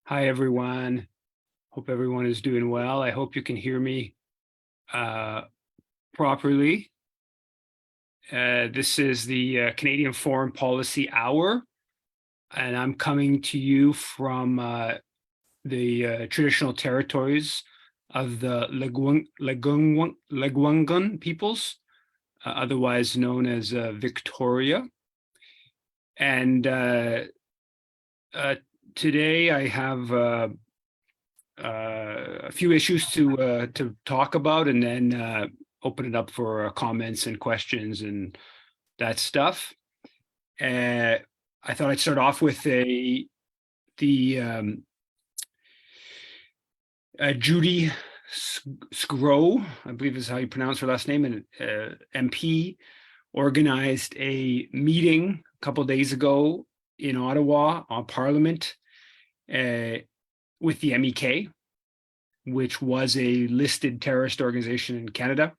Hi, everyone. Hope everyone is doing well. I hope you can hear me properly. This is the Canadian Foreign Policy Hour, and I'm coming to you from the traditional territories of the Leguangan peoples, otherwise known as Victoria. And today I have a few issues to talk about, and then open it up for comments and questions and that stuff. I thought I'd start off with Judy Sgro, I believe is how you pronounce her last name, and MP organized a meeting a couple days ago in Ottawa on Parliament with the MEK, which was a listed terrorist organization in Canada.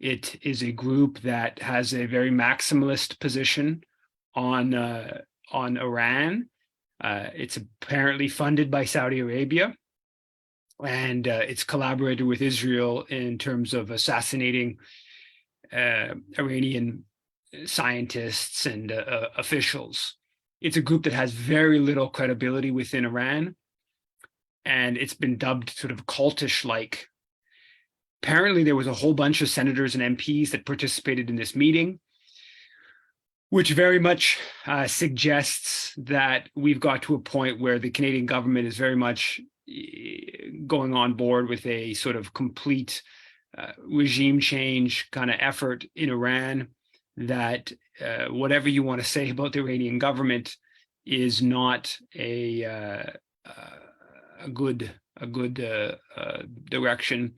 It is a group that has a very maximalist position on Iran. It's apparently funded by Saudi Arabia, and it's collaborated with Israel in terms of assassinating Iranian scientists and officials. It's a group that has very little credibility within Iran, and it's been dubbed sort of cultish-like. Apparently, there was a whole bunch of senators and MPs that participated in this meeting, which very much suggests that we've got to a point where the Canadian government is very much going on board with a sort of complete regime change kind of effort in Iran, that whatever you want to say about the Iranian government is not a good direction.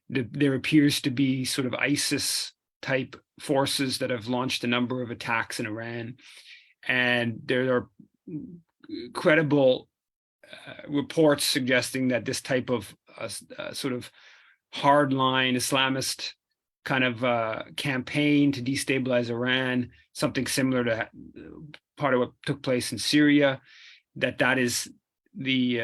There appears to be sort of ISIS type forces that have launched a number of attacks in Iran, and there are credible reports suggesting that this type of sort of hardline Islamist kind of campaign to destabilize Iran, something similar to part of what took place in Syria, that is the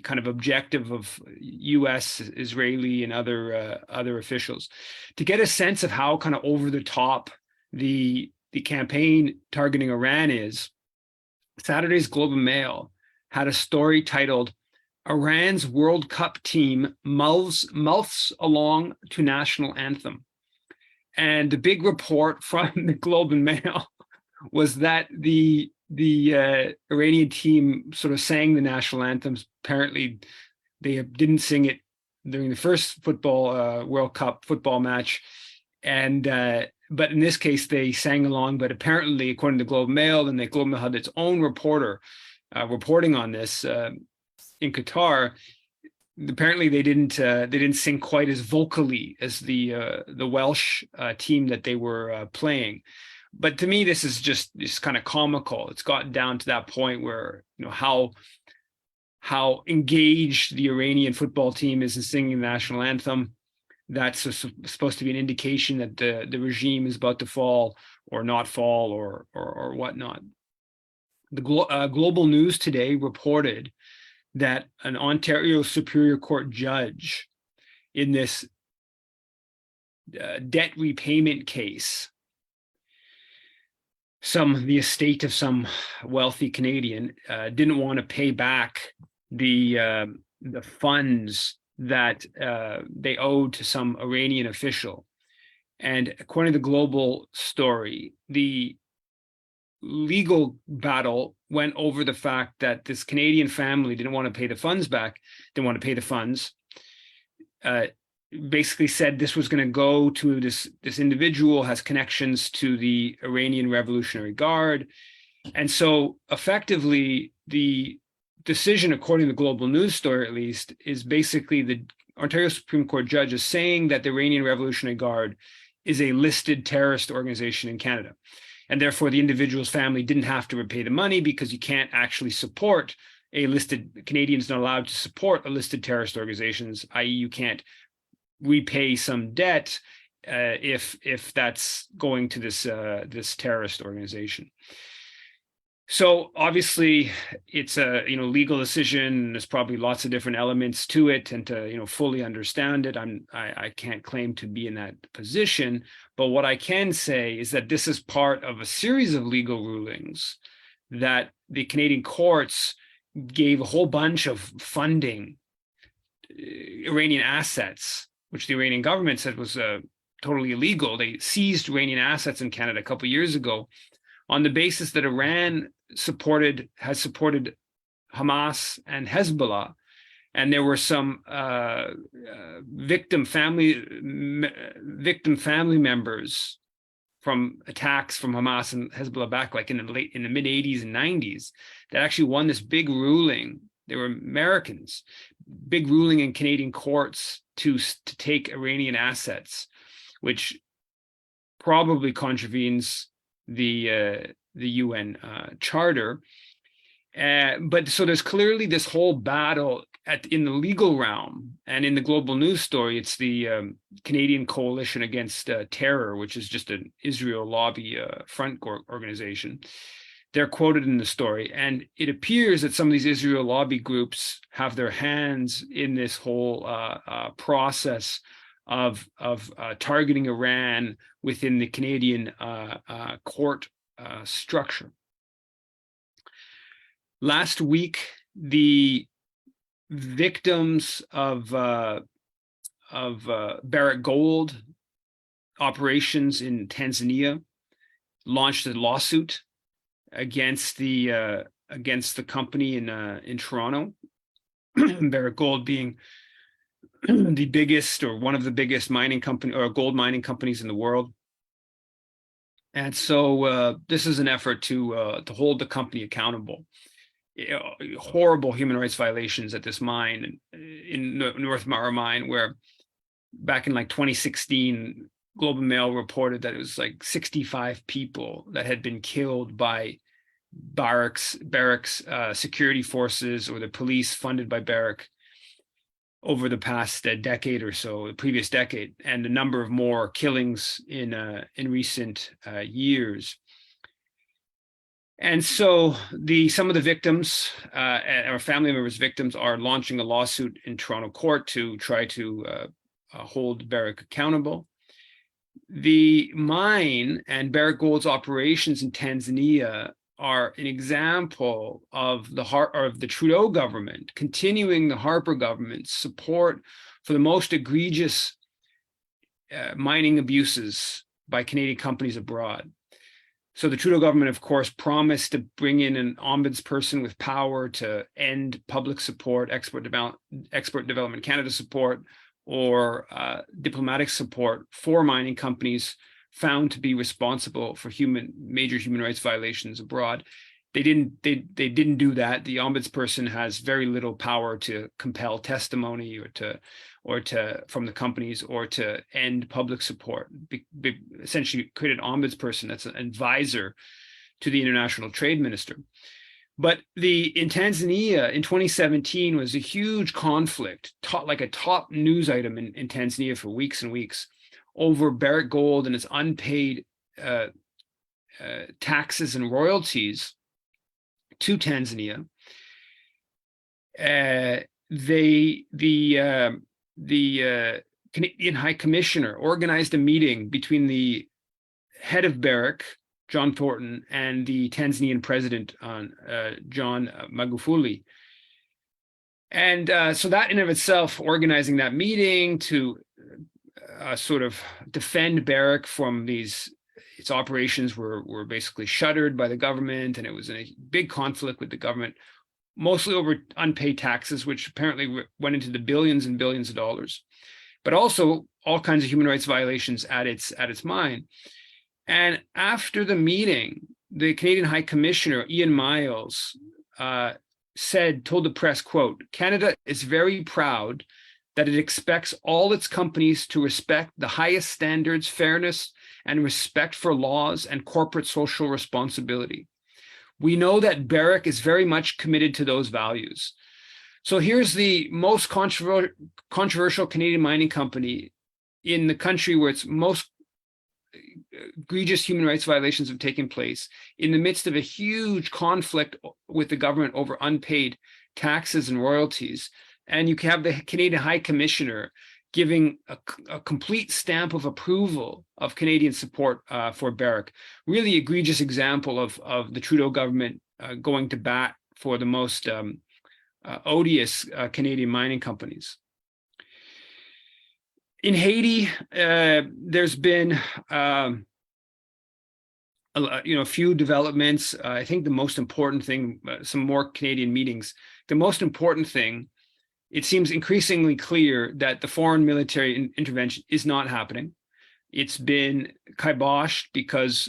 kind of objective of U.S., Israeli, and other officials. To get a sense of how kind of over the top the campaign targeting Iran is, Saturday's Globe and Mail had a story titled "Iran's World Cup Team Mouths Along to National Anthem." And the big report from the Globe and Mail was that the Iranian team sort of sang the national anthems. Apparently, they didn't sing it during the first football World Cup football match, and but in this case they sang along. But apparently, according to Globe and Mail, and the Globe and Mail had its own reporter reporting on this in Qatar. Apparently, they didn't sing quite as vocally as the Welsh team that they were playing. But to me, this is just kind of comical. It's gotten down to that point where, you know, how engaged the Iranian football team is in singing the national anthem. That's supposed to be an indication that the regime is about to fall or not fall or whatnot. The Global News today reported that an Ontario Superior Court judge in this debt repayment case, the estate of some wealthy Canadian didn't want to pay back the funds that they owed to some Iranian official. And according to the Global story, the legal battle went over the fact that this Canadian family didn't want to pay the funds back, didn't want to pay the funds, basically said this was going to go to this individual has connections to the Iranian Revolutionary Guard. And so effectively the decision, according to the Global News story at least, is basically the Ontario Supreme Court judge is saying that the Iranian Revolutionary Guard is a listed terrorist organization in Canada. And therefore the individual's family didn't have to repay the money, because you can't actually support a listed, Canadians not allowed to support a listed terrorist organizations, i.e. you can't repay some debt if that's going to this terrorist organization. So obviously it's a legal decision. There's probably lots of different elements to it, and to fully understand it, I can't claim to be in that position. But what I can say is that this is part of a series of legal rulings that the Canadian courts gave a whole bunch of funding Iranian assets, which the Iranian government said was totally illegal. They seized Iranian assets in Canada a couple of years ago on the basis that Iran has supported Hamas and Hezbollah, and there were some victim family members from attacks from Hamas and Hezbollah back like in the mid 80s and 90s that actually won this big ruling. They were Americans, big ruling in Canadian courts to take Iranian assets, which probably contravenes the UN Charter. But so there's clearly this whole battle in the legal realm, and in the global news story, it's the Canadian Coalition Against Terror, which is just an Israel lobby front organization. They're quoted in the story, and it appears that some of these Israel lobby groups have their hands in this whole process of targeting Iran within the Canadian court structure. Last week, the victims of Barrick Gold operations in Tanzania launched a lawsuit against the company in Toronto. Barrick Gold being the biggest or one of the biggest mining company or gold mining companies in the world. And so this is an effort to hold the company accountable. Horrible human rights violations at this mine in North Mara mine, where back in like 2016, Globe and Mail reported that it was like 65 people that had been killed by Barrick's security forces or the police funded by Barrick over the past decade or so, the previous decade, and a number of more killings in recent years. And so some of the victims, our family members' victims, are launching a lawsuit in Toronto court to try to hold Barrick accountable. The mine and Barrick Gold's operations in Tanzania are an example of the Trudeau government continuing the Harper government's support for the most egregious mining abuses by Canadian companies abroad. So the Trudeau government, of course, promised to bring in an ombudsperson with power to end public support, Export Development Canada support, or diplomatic support for mining companies found to be responsible for major human rights violations abroad. They didn't do that. The ombudsperson has very little power to compel testimony or to from the companies or to end public support. Essentially create an ombudsperson that's an advisor to the international trade minister. But in Tanzania in 2017 was a huge conflict, like a top news item in Tanzania for weeks and weeks, over Barrick Gold and its unpaid taxes and royalties to Tanzania. The Canadian High Commissioner organized a meeting between the head of Barrick, John Thornton, and the Tanzanian president, John Magufuli. And so that in of itself, organizing that meeting to sort of defend Barrick from its operations were basically shuttered by the government, and it was in a big conflict with the government, mostly over unpaid taxes, which apparently went into the billions and billions of dollars, but also all kinds of human rights violations at its mine. And after the meeting, the Canadian High Commissioner, Ian Miles, told the press, quote, "Canada is very proud that it expects all its companies to respect the highest standards, fairness, and respect for laws and corporate social responsibility. We know that Barrick is very much committed to those values." So here's the most controversial Canadian mining company in the country where it's most egregious human rights violations have taken place in the midst of a huge conflict with the government over unpaid taxes and royalties. And you have the Canadian High Commissioner giving a complete stamp of approval of Canadian support for Barrick. Really egregious example of the Trudeau government going to bat for the most odious Canadian mining companies. In Haiti, there's been a few developments. I think the most important thing, some more Canadian meetings. The most important thing, it seems increasingly clear that the foreign military intervention is not happening. It's been kiboshed because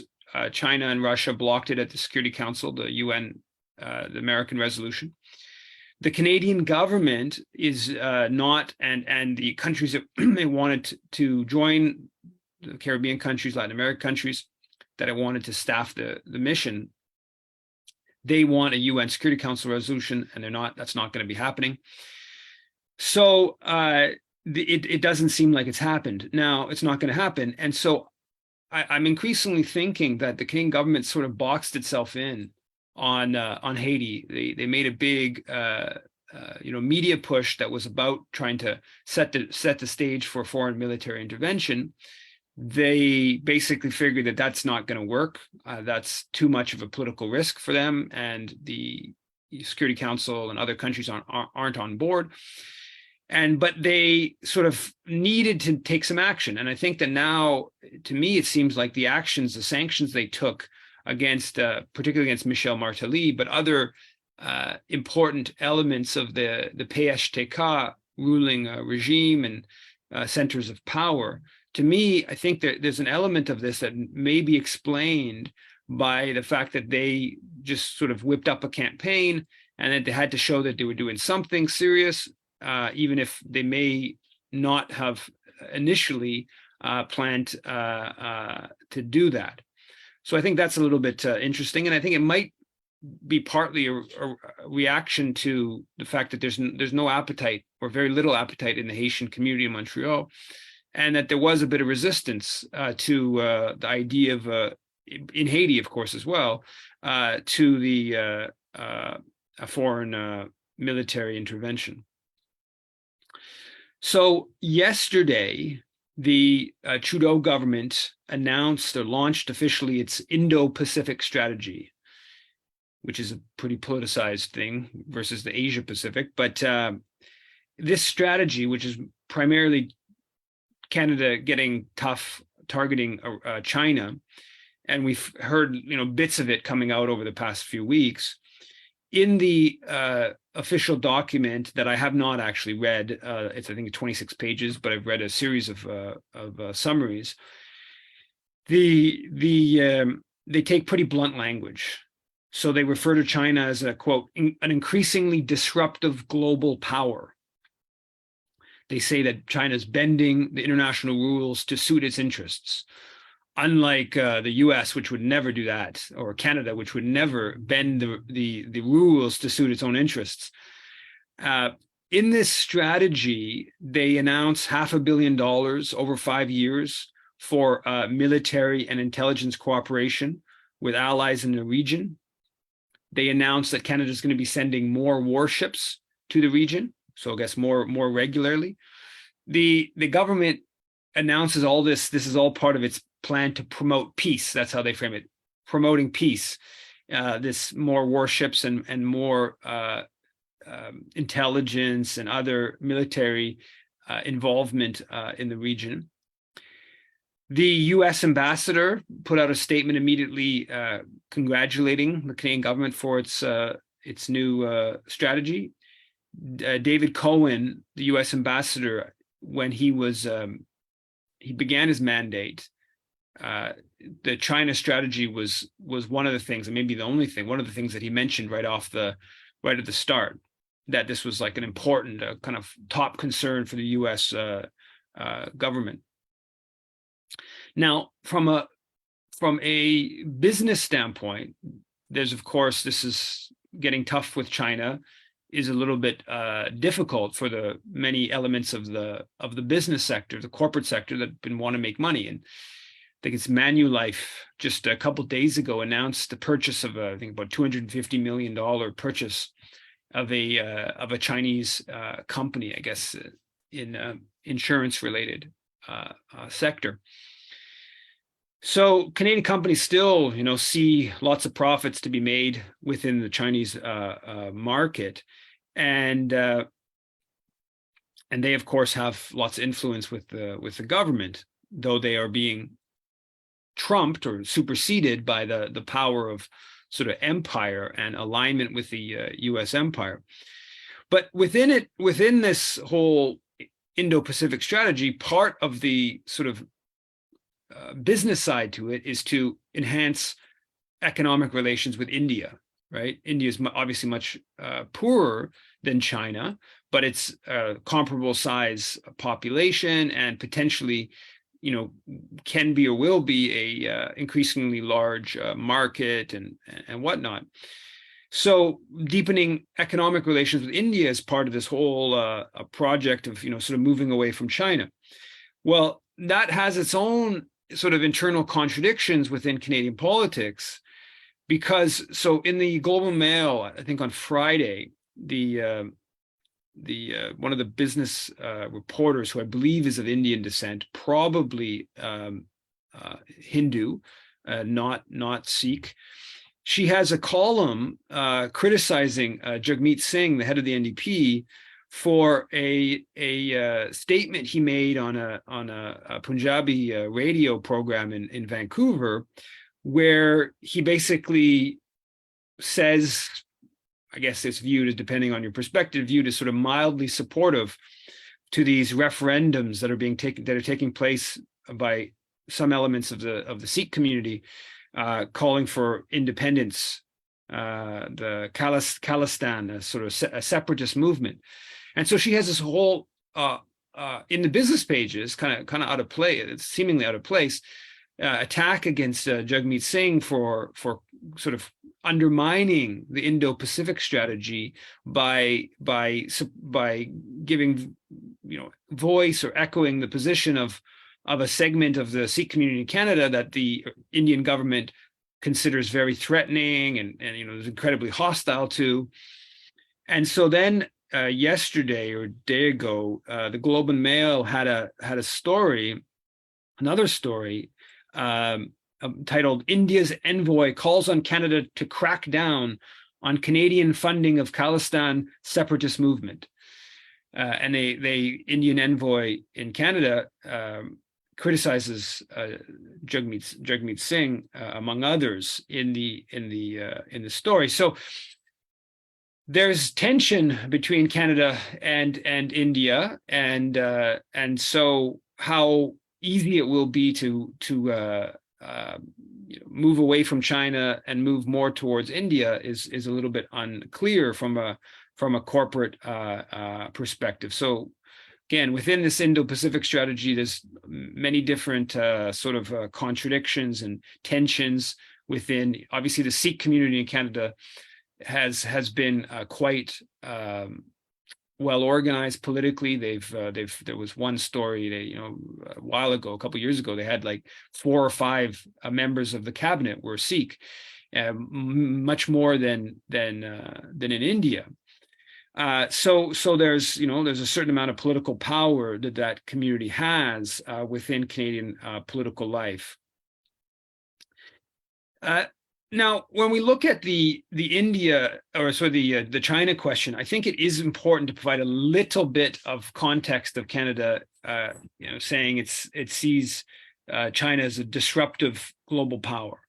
China and Russia blocked it at the Security Council, the UN, the American resolution. The Canadian government is not, and the countries that they wanted to join, the Caribbean countries, Latin American countries that have wanted to staff the mission, they want a UN Security Council resolution, and they're not. That's not going to be happening. So it doesn't seem like it's happened. Now it's not going to happen, and so I'm increasingly thinking that the Canadian government sort of boxed itself in on Haiti. They made a big media push that was about trying to set the stage for foreign military intervention. They basically figured that that's not going to work. That's too much of a political risk for them, and the Security Council and other countries aren't on board. But they sort of needed to take some action. And I think that now, to me, it seems like the sanctions they took against, particularly against Michel Martelly, but other important elements of the PHTK ruling regime and centers of power. To me, I think that there's an element of this that may be explained by the fact that they just sort of whipped up a campaign and that they had to show that they were doing something serious, even if they may not have initially planned to do that. So I think that's a little bit interesting, and I think it might be partly a reaction to the fact that there's no appetite, or very little appetite, in the Haitian community in Montreal, and that there was a bit of resistance to the idea of, in Haiti, of course, as well, to the a foreign military intervention. So yesterday, the Trudeau government announced or launched officially its Indo Pacific Strategy, which is a pretty politicized thing versus the Asia Pacific. But this strategy, which is primarily Canada getting tough, targeting China, and we've heard bits of it coming out over the past few weeks. In the official document that I have not actually read, it's I think 26 pages, but I've read a series of summaries. They take pretty blunt language. So they refer to China as a, quote, an increasingly disruptive global power. They say that China's bending the international rules to suit its interests, unlike the US, which would never do that, or Canada, which would never bend the rules to suit its own interests. In this strategy, they announce $500 million over 5 years for military and intelligence cooperation with allies in the region. They announced that Canada is going to be sending more warships to the region, so I guess more regularly. The government announces all this. This is all part of its plan to promote peace. That's how they frame it, promoting peace. This more warships and more intelligence and other military involvement in the region. The U.S. ambassador put out a statement immediately congratulating the Canadian government for its new strategy. David Cohen, the U.S. ambassador, when he began his mandate, the China strategy was one of the things, and maybe the only thing, one of the things that he mentioned right at the start, that this was like an important kind of top concern for the U.S. Government. Now, from a business standpoint, there's, of course, this is getting tough with China, is a little bit difficult for the many elements of the business sector, the corporate sector, that want to make money. And think it's Manulife, just a couple of days ago announced the purchase of I think about $250 million purchase of a Chinese company, I guess, in insurance related sector. So Canadian companies still, see lots of profits to be made within the Chinese market, and they of course have lots of influence with the government, though they are being trumped or superseded by the power of sort of empire and alignment with the U.S. empire. But within this whole Indo Pacific strategy, part of the sort of business side to it is to enhance economic relations with India, right? India is obviously much poorer than China, but it's a comparable size population and potentially, can be or will be a increasingly large market and whatnot. So deepening economic relations with India is part of this whole project of, sort of moving away from China. Well, that has its own sort of internal contradictions within Canadian politics, because so in the Globe and Mail, I think on Friday, the one of the business reporters, who I believe is of Indian descent, probably Hindu, not Sikh, she has a column criticizing Jagmeet Singh, the head of the NDP, for a statement he made on a Punjabi radio program in Vancouver, where he basically says, I guess it's viewed as, depending on your perspective, viewed as sort of mildly supportive to these referendums that are taking place by some elements of the Sikh community, calling for independence, the Khalistan, a sort of a separatist movement. And so she has this whole in the business pages, kind of out of play, it's seemingly out of place, attack against Jagmeet Singh for sort of undermining the Indo Pacific strategy by giving voice or echoing the position of a segment of the Sikh community in Canada that the Indian government considers very threatening and is incredibly hostile to. And so then yesterday or a day ago, the Globe and Mail had a story, another story, titled "India's Envoy Calls on Canada to Crack Down on Canadian Funding of Khalistan Separatist Movement." And the Indian envoy in Canada criticizes Jagmeet Singh, among others, in the story. So there's tension between Canada and India, and so how easy it will be to move away from China and move more towards India is a little bit unclear from a corporate perspective. So again, within this Indo-Pacific strategy, there's many different sort of contradictions and tensions within. Obviously, the Sikh community in Canada has been quite well organized politically. There was one story, a while ago, a couple of years ago, they had like 4 or 5 members of the cabinet were Sikh, much more than in India. So there's a certain amount of political power that community has within Canadian political life. Now, when we look at the India, or sorry, the China question, I think it is important to provide a little bit of context of Canada, saying it sees China as a disruptive global power.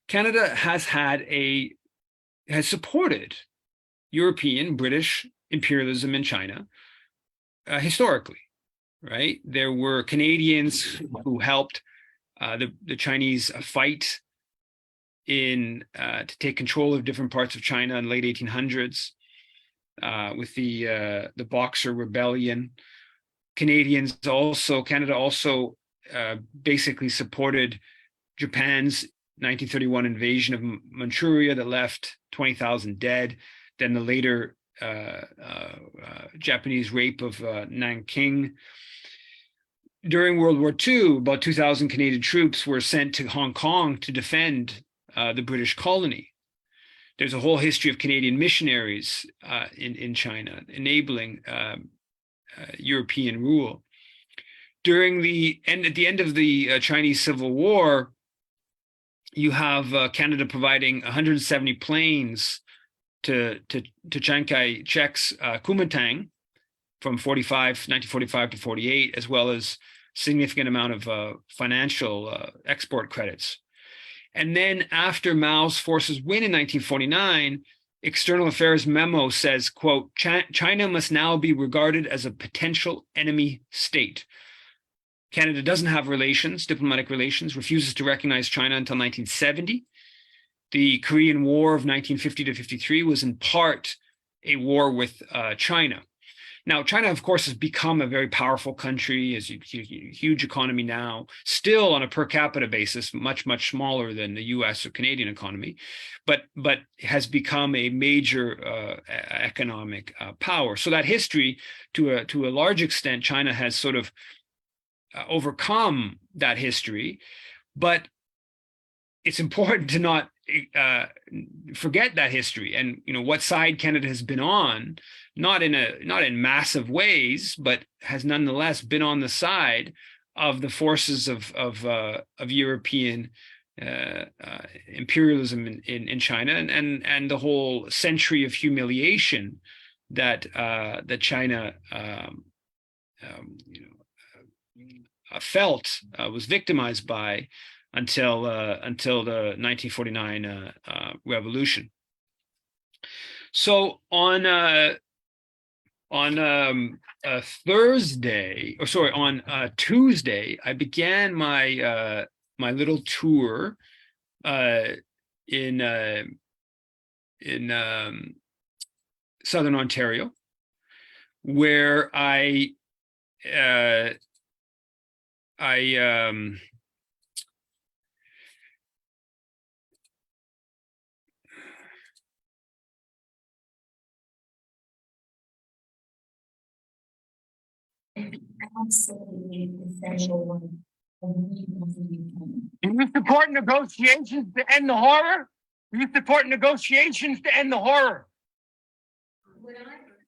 Canada has supported European, British imperialism in China historically, right? There were Canadians who helped the Chinese fight to take control of different parts of China in the late 1800s with the Boxer Rebellion. Canada also basically supported Japan's 1931 invasion of Manchuria that left 20,000 dead. Then the later Japanese rape of Nanking. during World War II, about 2,000 Canadian troops were sent to Hong Kong to defend the British colony. There's a whole history of Canadian missionaries in China enabling European rule. At the end of the Chinese Civil War, you have Canada providing 170 planes to Chiang Kai-shek's Kuomintang from 1945 to 48, as well as significant amount of financial export credits. And then after Mao's forces win in 1949, External Affairs memo says, quote, China must now be regarded as a potential enemy state. Canada doesn't have diplomatic relations, refuses to recognize China until 1970. The Korean War of 1950 to 53 was in part a war with China. Now, China, of course, has become a very powerful country, has a huge economy now, still on a per capita basis, much, much smaller than the US or Canadian economy, but has become a major economic power. So that history, to a large extent, China has sort of overcome that history, but it's important to not forget that history and what side Canada has been on, not in massive ways, but has nonetheless been on the side of the forces of European imperialism in China and the whole century of humiliation that China felt, was victimized by until the 1949 revolution. So on Tuesday, I began my my little tour in Southern Ontario, where I absolutely essential. Do you support negotiations to end the horror? Do you support negotiations to end the horror?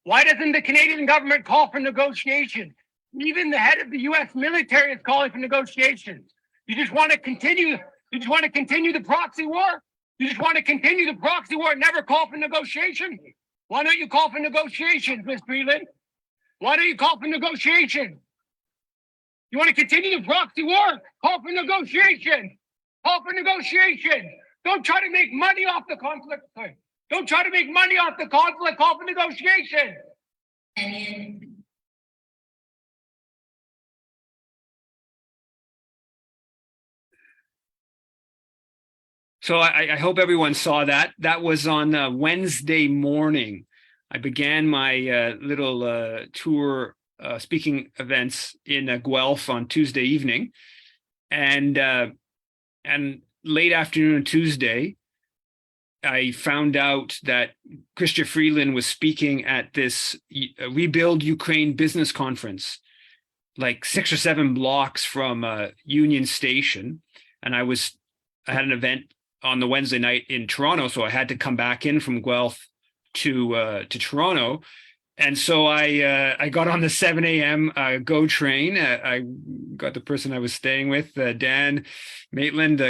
Why doesn't the Canadian government call for negotiations? Even the head of the US military is calling for negotiations. You just want to continue. You just want to continue the proxy war? You just want to continue the proxy war and never call for negotiation? Why don't you call for negotiations, Ms. Freeland? Why don't you call for negotiation? You want to continue the proxy war? Call for negotiation. Call for negotiation. Don't try to make money off the conflict. Sorry. Don't try to make money off the conflict. Call for negotiation. So I hope everyone saw that. That was on Wednesday morning. I began my little tour speaking events in Guelph on Tuesday evening, and late afternoon on Tuesday, I found out that Chrystia Freeland was speaking at this Rebuild Ukraine business conference, like 6 or 7 blocks from Union Station, and I had an event on the Wednesday night in Toronto, so I had to come back in from Guelph to Toronto. And so I got on the 7 a.m. GO train. I got the person I was staying with, Dan Maitland,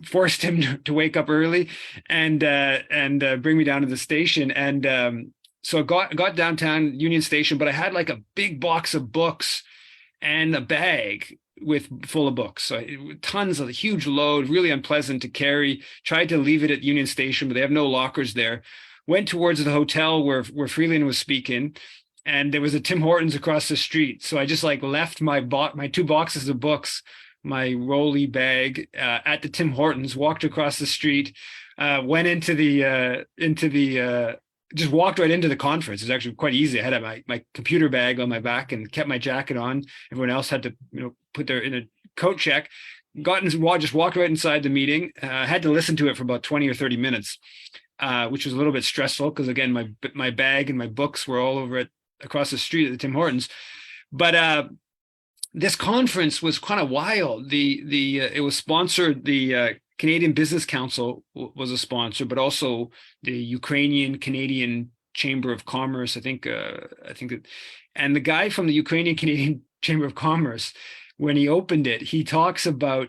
forced him to wake up early and bring me down to the station. And so I got downtown Union Station, but I had like a big box of books and a bag full of books. So tons of a huge load, really unpleasant to carry. Tried to leave it at Union Station, but they have no lockers there. Went towards the hotel where Freeland was speaking, and there was a Tim Hortons across the street. So I just like left my 2 boxes of books, my rolly bag at the Tim Hortons, walked across the street, went into the just walked right into the conference. It was actually quite easy. I had my computer bag on my back and kept my jacket on. Everyone else had to put their in a coat check. Just walked right inside the meeting. Had to listen to it for about 20 or 30 minutes. Which was a little bit stressful because, again, my bag and my books were all over across the street at the Tim Hortons. But this conference was kind of wild. It was sponsored. The Canadian Business Council was a sponsor, but also the Ukrainian Canadian Chamber of Commerce. I think that, and the guy from the Ukrainian Canadian Chamber of Commerce, when he opened it, he talks about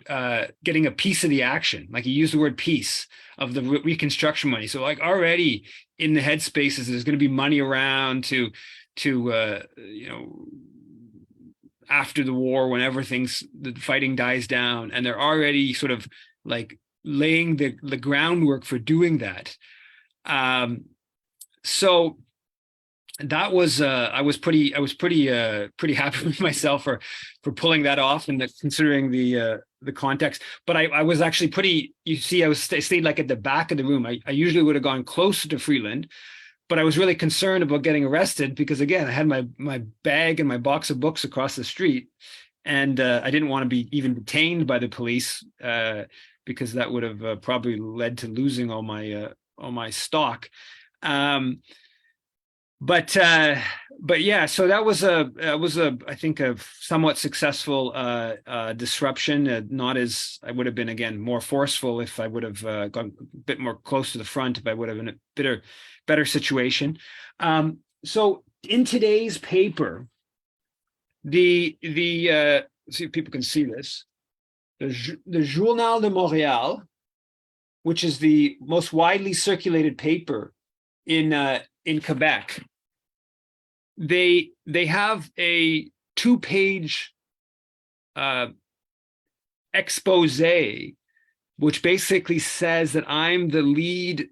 getting a piece of the action. Like, he used the word piece of the reconstruction money. So like, already in the headspaces, there's going to be money around to after the war, whenever the fighting dies down, and they're already sort of like laying the groundwork for doing that. So that was I was pretty happy with myself for pulling that off, and considering the context. But I was actually pretty, you see, I stayed like at the back of the room. I usually would have gone closer to Freeland, but I was really concerned about getting arrested because, again, I had my bag and my box of books across the street, and I didn't want to be even detained by the police because that would have probably led to losing all my stock. But yeah, so that was I think a somewhat successful disruption. Not as, I would have been, again, more forceful if I would have gone a bit more close to the front, if I would have been a better situation. So in today's paper, see if people can see this, the Journal de Montréal, which is the most widely circulated paper in Quebec, they have a 2-page expose, which basically says that I'm the lead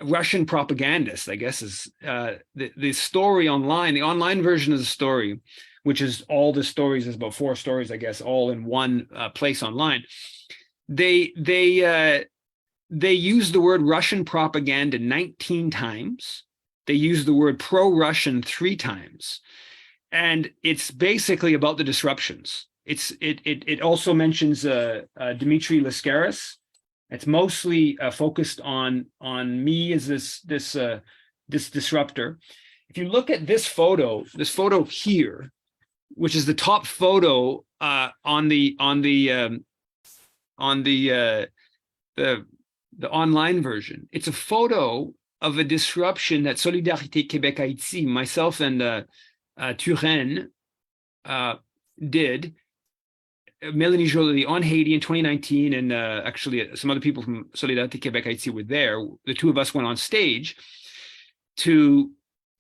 Russian propagandist, I guess, is the story online. The online version of the story, which is all the stories, is about 4 stories, I guess, all in one place online. They use the word Russian propaganda 19 times. They use the word pro-Russian 3 times. And it's basically about the disruptions. It also mentions Dmitry Lascaris. It's mostly focused on me as this disruptor. If you look at this photo here, which is the top photo on the online version, it's a photo of a disruption that Solidarité Québec Haïti, myself and Turenne did, Melanie Joly, on Haiti in 2019, and actually some other people from Solidarité Québec Haïti were there. The 2 of us went on stage to,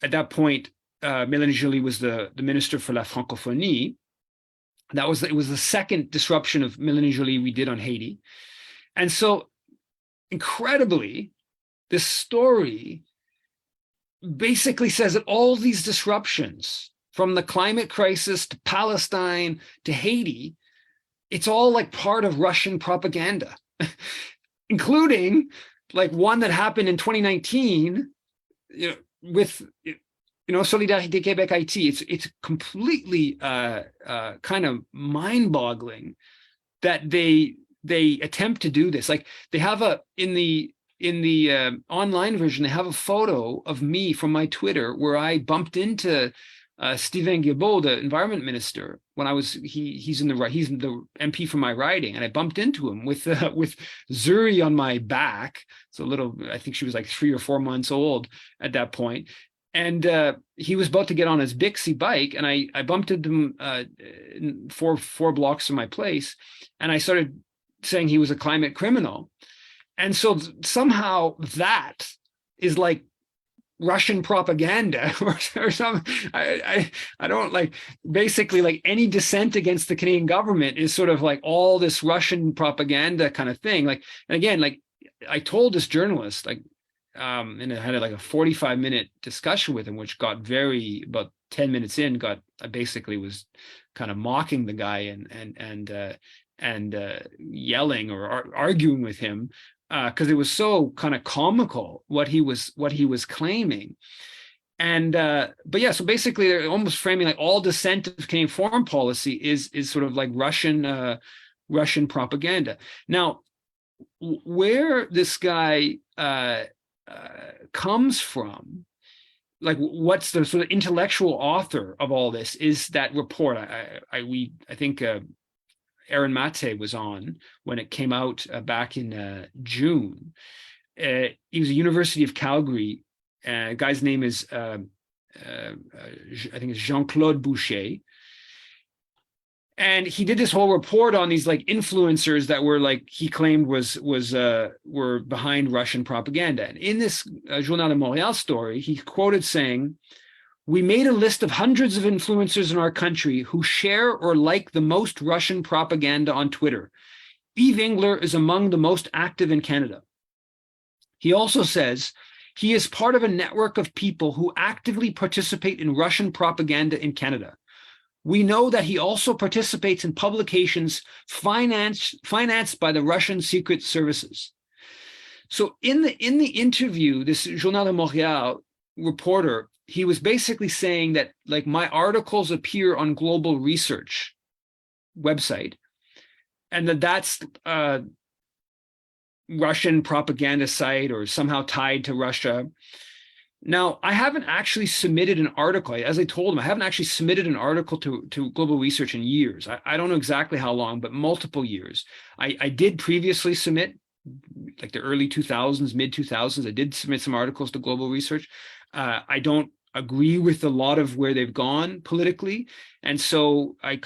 at that point, Melanie Joly was the Minister for la Francophonie. It was the second disruption of Melanie Joly we did on Haiti. And so, incredibly, this story basically says that all these disruptions, from the climate crisis to Palestine to Haiti, it's all like part of Russian propaganda, including like one that happened in 2019, with Solidarité Québec Haïti. It's completely kind of mind-boggling that they attempt to do this. Like, they have in the online version, they have a photo of me from my Twitter where I bumped into Stephen Guilbeault, the environment minister, when he's the MP for my riding, and I bumped into him with Zuri on my back. So I think she was like 3 or 4 months old at that point. And he was about to get on his Bixie bike, and I bumped into him 4 blocks from my place, and I started saying he was a climate criminal. And so somehow that is like Russian propaganda or something. I don't like, basically, like, any dissent against the Canadian government is sort of like all this Russian propaganda kind of thing. Like, and again, like, I told this journalist, like, and I had like a 45-minute discussion with him, which got about 10 minutes in, I basically was kind of mocking the guy and yelling or arguing with him, because it was so kind of comical what he was claiming. And but yeah, so basically they're almost framing like all dissent of Canadian foreign policy is sort of like Russian propaganda. Now, where this guy comes from like what's the sort of intellectual author of all this is that report. I think Aaron Mate was on when it came out back in June. He was a University of Calgary. Guy's name is I think it's Jean-Claude Boucher. And he did this whole report on these like influencers that were like he claimed were behind Russian propaganda. And in this Journal de Montréal story, he quoted saying, "We made a list of hundreds of influencers in our country who share or like the most Russian propaganda on Twitter. Yves Engler is among the most active in Canada." He also says he is part of a network of people who actively participate in Russian propaganda in Canada. We know that he also participates in publications financed by the Russian secret services. So in the interview, this Journal de Montréal reporter, he was basically saying that like my articles appear on Global Research website, and that's Russian propaganda site or somehow tied to Russia. Now, I haven't actually submitted an article. As I told him, I haven't actually submitted an article to Global Research in years. I don't know exactly how long, but multiple years. I did previously submit, like the early 2000s, mid 2000s, I did submit some articles to Global Research. I don't agree with a lot of where they've gone politically. And so I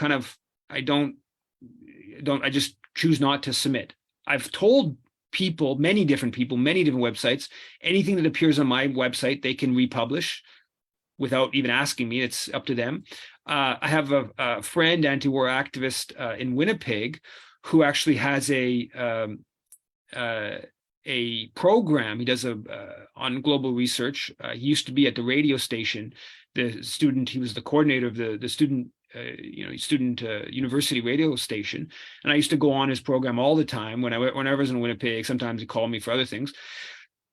just choose not to submit. I've told people, many different websites, anything that appears on my website, they can republish without even asking me. It's up to them. I have a friend, anti-war activist in Winnipeg, who actually has a program. He does on Global Research. He used to be at the radio station. He was the coordinator of the student university radio station, and I used to go on his program all the time whenever I was in Winnipeg. Sometimes he called me for other things.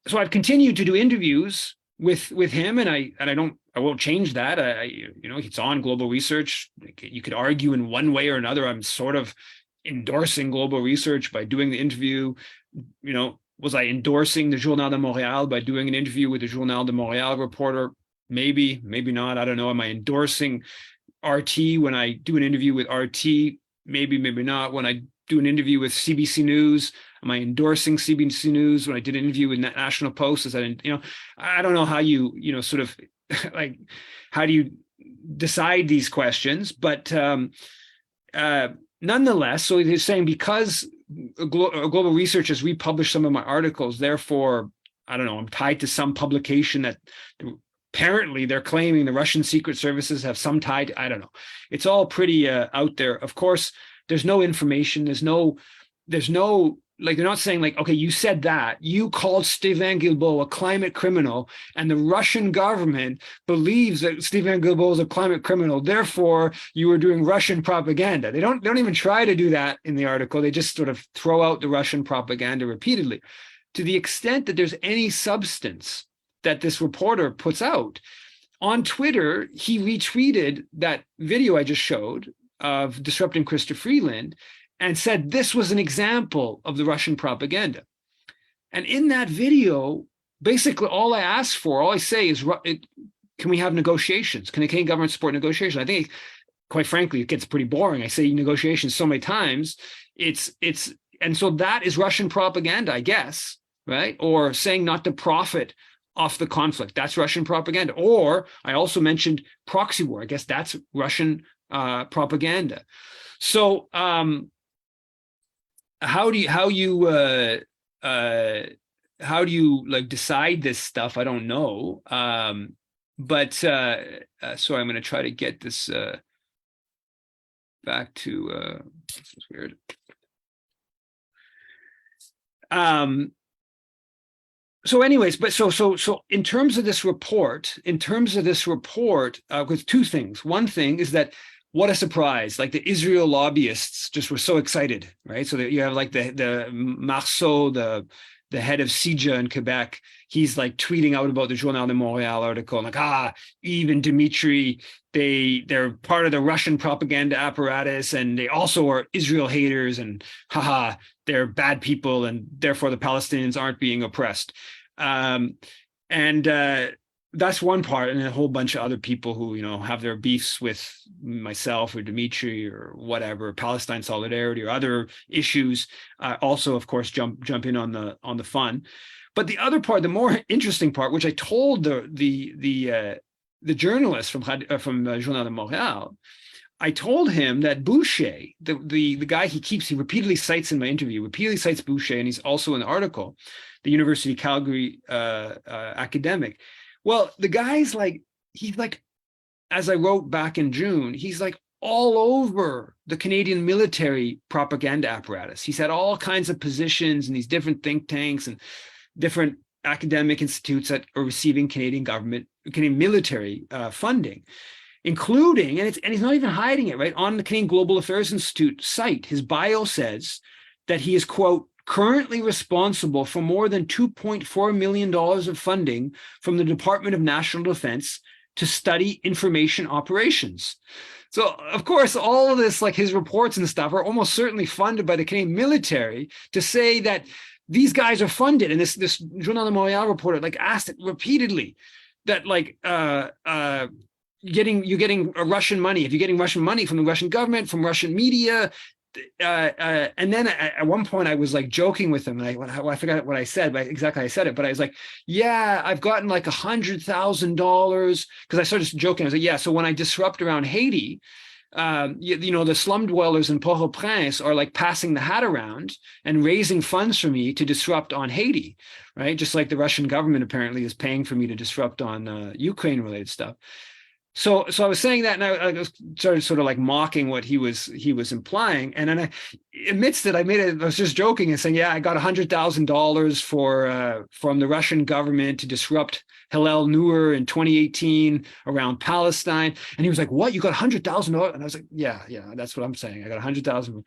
So I've continued to do interviews with him, and I won't change that. It's on Global Research. You could argue in one way or another I'm sort of endorsing Global Research by doing the interview. Was I endorsing the Journal de Montréal by doing an interview with the Journal de Montréal reporter? Maybe not. I don't know. Am I endorsing RT when I do an interview with RT? Maybe not. When I do an interview with CBC News, am I endorsing CBC News? When I did an interview with National Post, I don't know how you sort of like, how do you decide these questions? But nonetheless, so he's saying because Global Research has republished some of my articles, therefore, I don't know, I'm tied to some publication that apparently they're claiming the Russian secret services have some tie to, I don't know. It's all pretty out there. Of course, there's no information. There's no, like, they're not saying like, okay, you said that, you called Steven Guilbeault a climate criminal, and the Russian government believes that Steven Guilbeault is a climate criminal, therefore you were doing Russian propaganda. They don't even try to do that in the article. They just sort of throw out the Russian propaganda repeatedly. To the extent that there's any substance that this reporter puts out on Twitter, he retweeted that video I just showed of disrupting Chrystia Freeland and said this was an example of the Russian propaganda. And in that video, basically all I say is, can we have negotiations? Can the Canadian government support negotiations? I think, quite frankly, it gets pretty boring. I say negotiations so many times. And so that is Russian propaganda, I guess, right? Or saying not to profit off the conflict. That's Russian propaganda. Or I also mentioned proxy war. I guess that's Russian propaganda. So how do you like decide this stuff? I don't know. But sorry, I'm going to try to get this back to. This is weird. So anyways, but so in terms of this report, with two things. One thing is that what a surprise! Like the Israel lobbyists just were so excited, right? So that you have like the Marceau, the head of CIJA in Quebec. He's like tweeting out about the Journal de Montréal article, like Yves and Dimitri, they're part of the Russian propaganda apparatus, and they also are Israel haters, and they're bad people, and therefore the Palestinians aren't being oppressed. And that's one part, and a whole bunch of other people who, you know, have their beefs with myself or Dimitri or whatever, Palestine solidarity or other issues, also, of course, jump in on the fun. But the other part, the more interesting part, which I told the journalist from Journal de Montréal, I told him that Boucher, the guy he repeatedly cites in my interview, repeatedly cites Boucher, and he's also in the article, the University of Calgary academic. Well, the guy's like, he's like, as I wrote back in June, he's like all over the Canadian military propaganda apparatus. He's had all kinds of positions in these different think tanks and different academic institutes that are receiving Canadian military funding, including, and he's not even hiding it, right? On the Canadian Global Affairs Institute site, his bio says that he is, quote, currently responsible for more than $2.4 million of funding from the Department of National Defense to study information operations. So, of course, all of this, like his reports and stuff, are almost certainly funded by the Canadian military to say that these guys are funded. And this Journal de Montréal reporter like asked it repeatedly that like you're getting Russian money. If you're getting Russian money from the Russian government, from Russian media, and then at one point I was like joking with him, and I forgot what I said, but exactly I said it. But I was like, "Yeah, I've gotten like $100,000," because I started joking. I was like, "Yeah, so when I disrupt around Haiti, you know, the slum dwellers in Port-au-Prince are like passing the hat around and raising funds for me to disrupt on Haiti, right? Just like the Russian government apparently is paying for me to disrupt on Ukraine-related stuff." So I was saying that, and I started sort of like mocking what he was implying, and then amidst it, I was just joking and saying, "Yeah, I got $100,000 from the Russian government to disrupt Hillel Neuer in 2018 around Palestine." And he was like, "What? You got $100,000?" And I was like, "Yeah, that's what I'm saying. I got $100,000."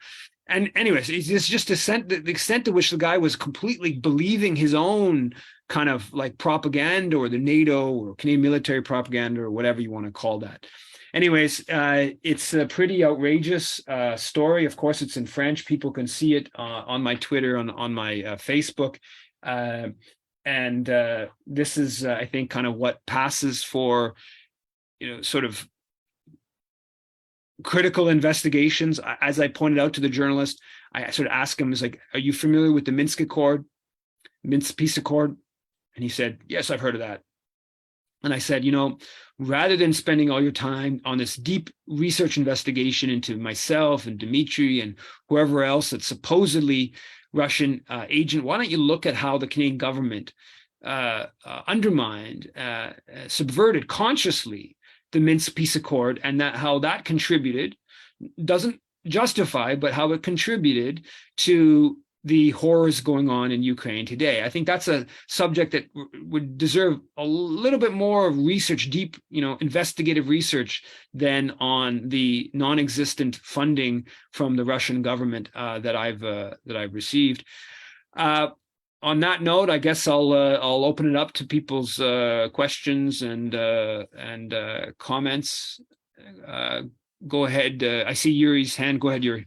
And anyways, it's just the extent to which the guy was completely believing his own kind of like propaganda, or the NATO or Canadian military propaganda, or whatever you want to call that. Anyways, it's a pretty outrageous story. Of course, it's in French. People can see it on my Twitter, on my Facebook. And this is, I think, kind of what passes for, you know, sort of critical investigations. As I pointed out to the journalist, I sort of asked him, "Is like, are you familiar with the Minsk Peace Accord?" And he said, "Yes, I've heard of that." And I said, "You know, rather than spending all your time on this deep research investigation into myself and Dimitri and whoever else that's supposedly Russian agent, why don't you look at how the Canadian government undermined, subverted consciously the Minsk Peace Accord, and how that contributed, doesn't justify, but how it contributed to the horrors going on in Ukraine today." I think that's a subject that would deserve a little bit more research, deep, you know, investigative research, than on the non-existent funding from the Russian government that I've received. On that note, I guess I'll open it up to people's questions and comments. Go ahead. I see Yuri's hand. Go ahead, Yuri.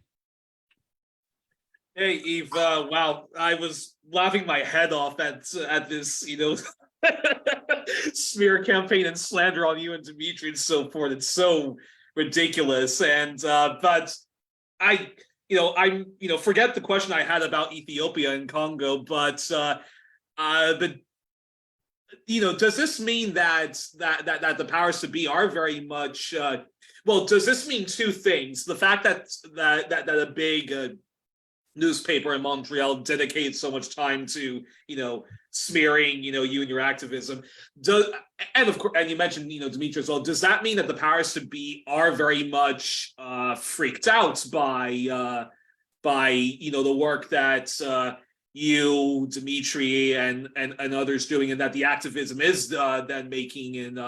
Hey, Eve. Wow, I was laughing my head off at this, you know, smear campaign and slander on you and Dimitri and so forth. It's so ridiculous. And but I, forget the question I had about Ethiopia and Congo, but does this mean that the powers to be are very much well? Does this mean two things? The fact that a big newspaper in Montreal dedicates so much time to, smearing, you and your activism. And of course, and you mentioned, Dimitri as well. Does that mean that the powers to be are very much freaked out by the work that you, Dimitri, and others doing, and that the activism is then making in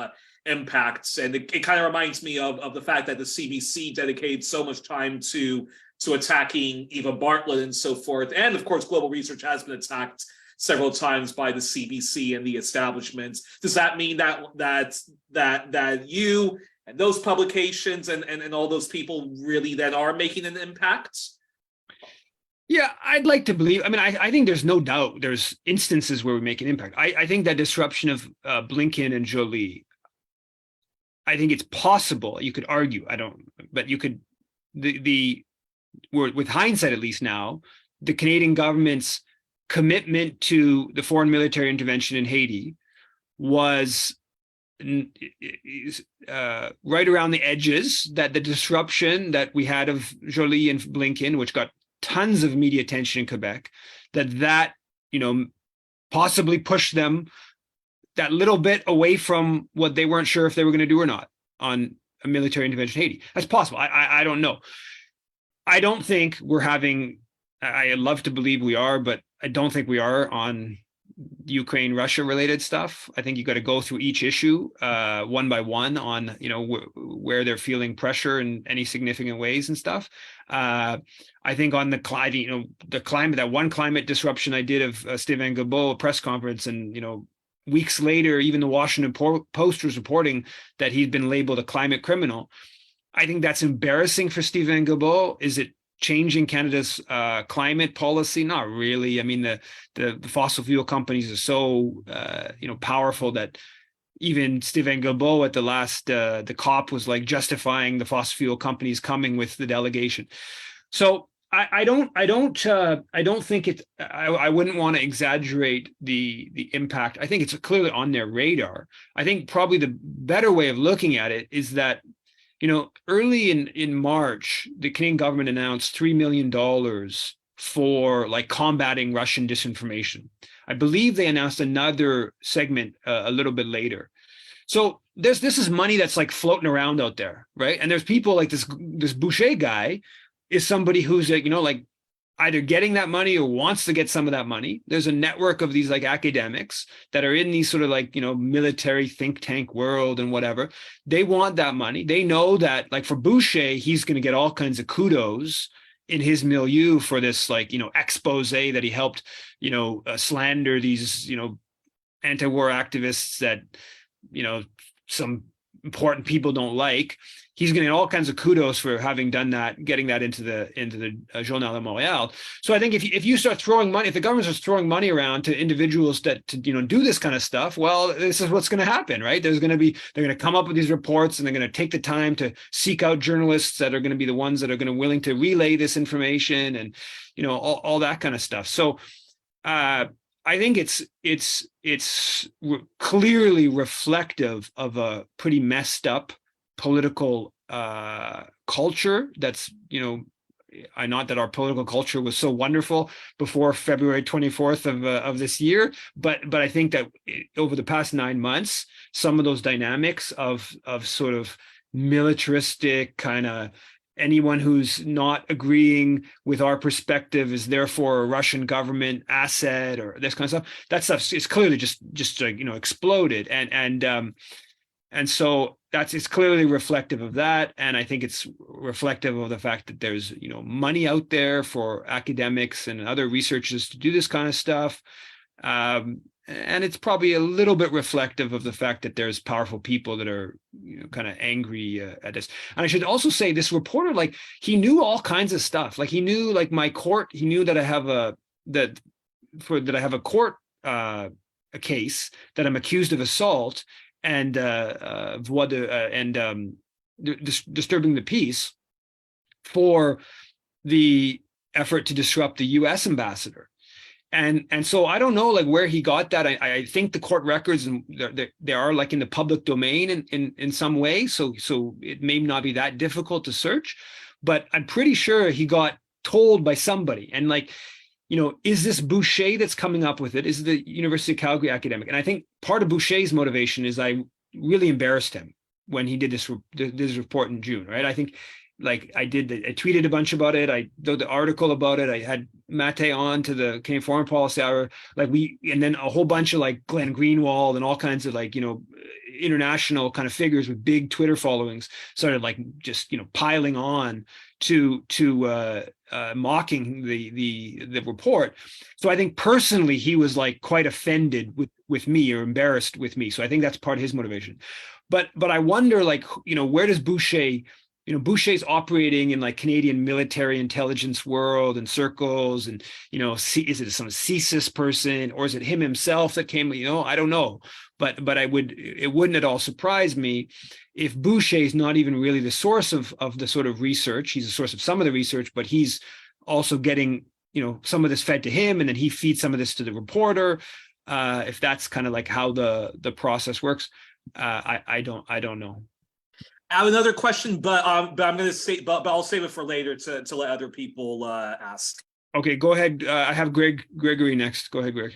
impacts? And it kind of reminds me of the fact that the CBC dedicated so much time to attacking Eva Bartlett and so forth. And of course, global research has been attacked several times by the CBC and the establishments. Does that mean that you and those publications and all those people really then are making an impact? Yeah, I'd like to believe. I mean, I think there's no doubt there's instances where we make an impact. I think that disruption of Blinken and Jolie, I think it's possible. You could argue, I don't, but you could, the with hindsight at least now, the Canadian government's commitment to the foreign military intervention in Haiti was right around the edges, that the disruption that we had of Jolie and Blinken, which got tons of media attention in Quebec, that possibly pushed them that little bit away from what they weren't sure if they were going to do or not on a military intervention in Haiti. That's possible. I don't know. I don't think we're having. I love to believe we are, but I don't think we are on Ukraine, Russia related stuff. I think you got to go through each issue one by one on where they're feeling pressure in any significant ways and stuff. I think on the climate, that one climate disruption I did of Stéphane Guilbeault press conference, and weeks later, even the Washington Post was reporting that he'd been labeled a climate criminal. I think that's embarrassing for Stéphane Guilbeault. Is it changing Canada's climate policy? Not really. I mean, the fossil fuel companies are so powerful that even Stéphane Guilbeault at the last the COP was like justifying the fossil fuel companies coming with the delegation. So I don't think it. I wouldn't want to exaggerate the impact. I think it's clearly on their radar. I think probably the better way of looking at it is that early in March, the Canadian government announced $3 million for like combating Russian disinformation. I believe they announced another segment a little bit later. So this is money that's like floating around out there, right? And there's people like this Boucher guy is somebody who's like either getting that money or wants to get some of that money. There's a network of these like academics that are in these sort of like, military think tank world and whatever. They want that money. They know that like for Boucher, he's going to get all kinds of kudos in his milieu for this like, expose that he helped, slander these, anti-war activists that, some important people don't like. He's getting all kinds of kudos for having done that, getting that into the Journal de Montréal. So I think if you start throwing money, if the government starts throwing money around to individuals to do this kind of stuff, well, this is what's going to happen, right? They're going to come up with these reports, and they're going to take the time to seek out journalists that are going to be the ones that are going to willing to relay this information, and all that kind of stuff. So I think it's clearly reflective of a pretty messed up political culture. That's not that our political culture was so wonderful before February 24th of this year, but I think that over the past 9 months, some of those dynamics of sort of militaristic kind of, anyone who's not agreeing with our perspective is therefore a Russian government asset, or this kind of stuff. That stuff is clearly just exploded, and so it's clearly reflective of that. And I think it's reflective of the fact that there's money out there for academics and other researchers to do this kind of stuff. And it's probably a little bit reflective of the fact that there's powerful people that are kind of angry at this. And I should also say, this reporter, like, he knew all kinds of stuff. Like, he knew like my court. He knew that I have a court a case that I'm accused of assault and disturbing the peace for the effort to disrupt the U.S. ambassador. And so I don't know like where he got that. I think the court records, and they are like in the public domain in some way. So it may not be that difficult to search, but I'm pretty sure he got told by somebody. And like, is this Boucher that's coming up with it? Is it the University of Calgary academic? And I think part of Boucher's motivation is I really embarrassed him when he did this report in June, right? I think like I tweeted a bunch about it. I did the article about it. I had Mate on to the Canadian Foreign Policy Hour, and then a whole bunch of like Glenn Greenwald and all kinds of like, international kind of figures with big Twitter followings started like just, piling on to mocking the report. So I think personally, he was like quite offended with me, or embarrassed with me. So I think that's part of his motivation. But I wonder, like, where does Boucher Boucher's operating in like Canadian military intelligence world and circles, and is it some CSIS person, or is it him himself that came? I don't know, but it wouldn't at all surprise me if Boucher is not even really the source of the sort of research. He's the source of some of the research, but he's also getting some of this fed to him, and then he feeds some of this to the reporter. If that's kind of like how the process works, I don't know. I have another question, but I'm going to say, but I'll save it for later to let other people ask. Okay, go ahead. I have Gregory next. Go ahead, Greg.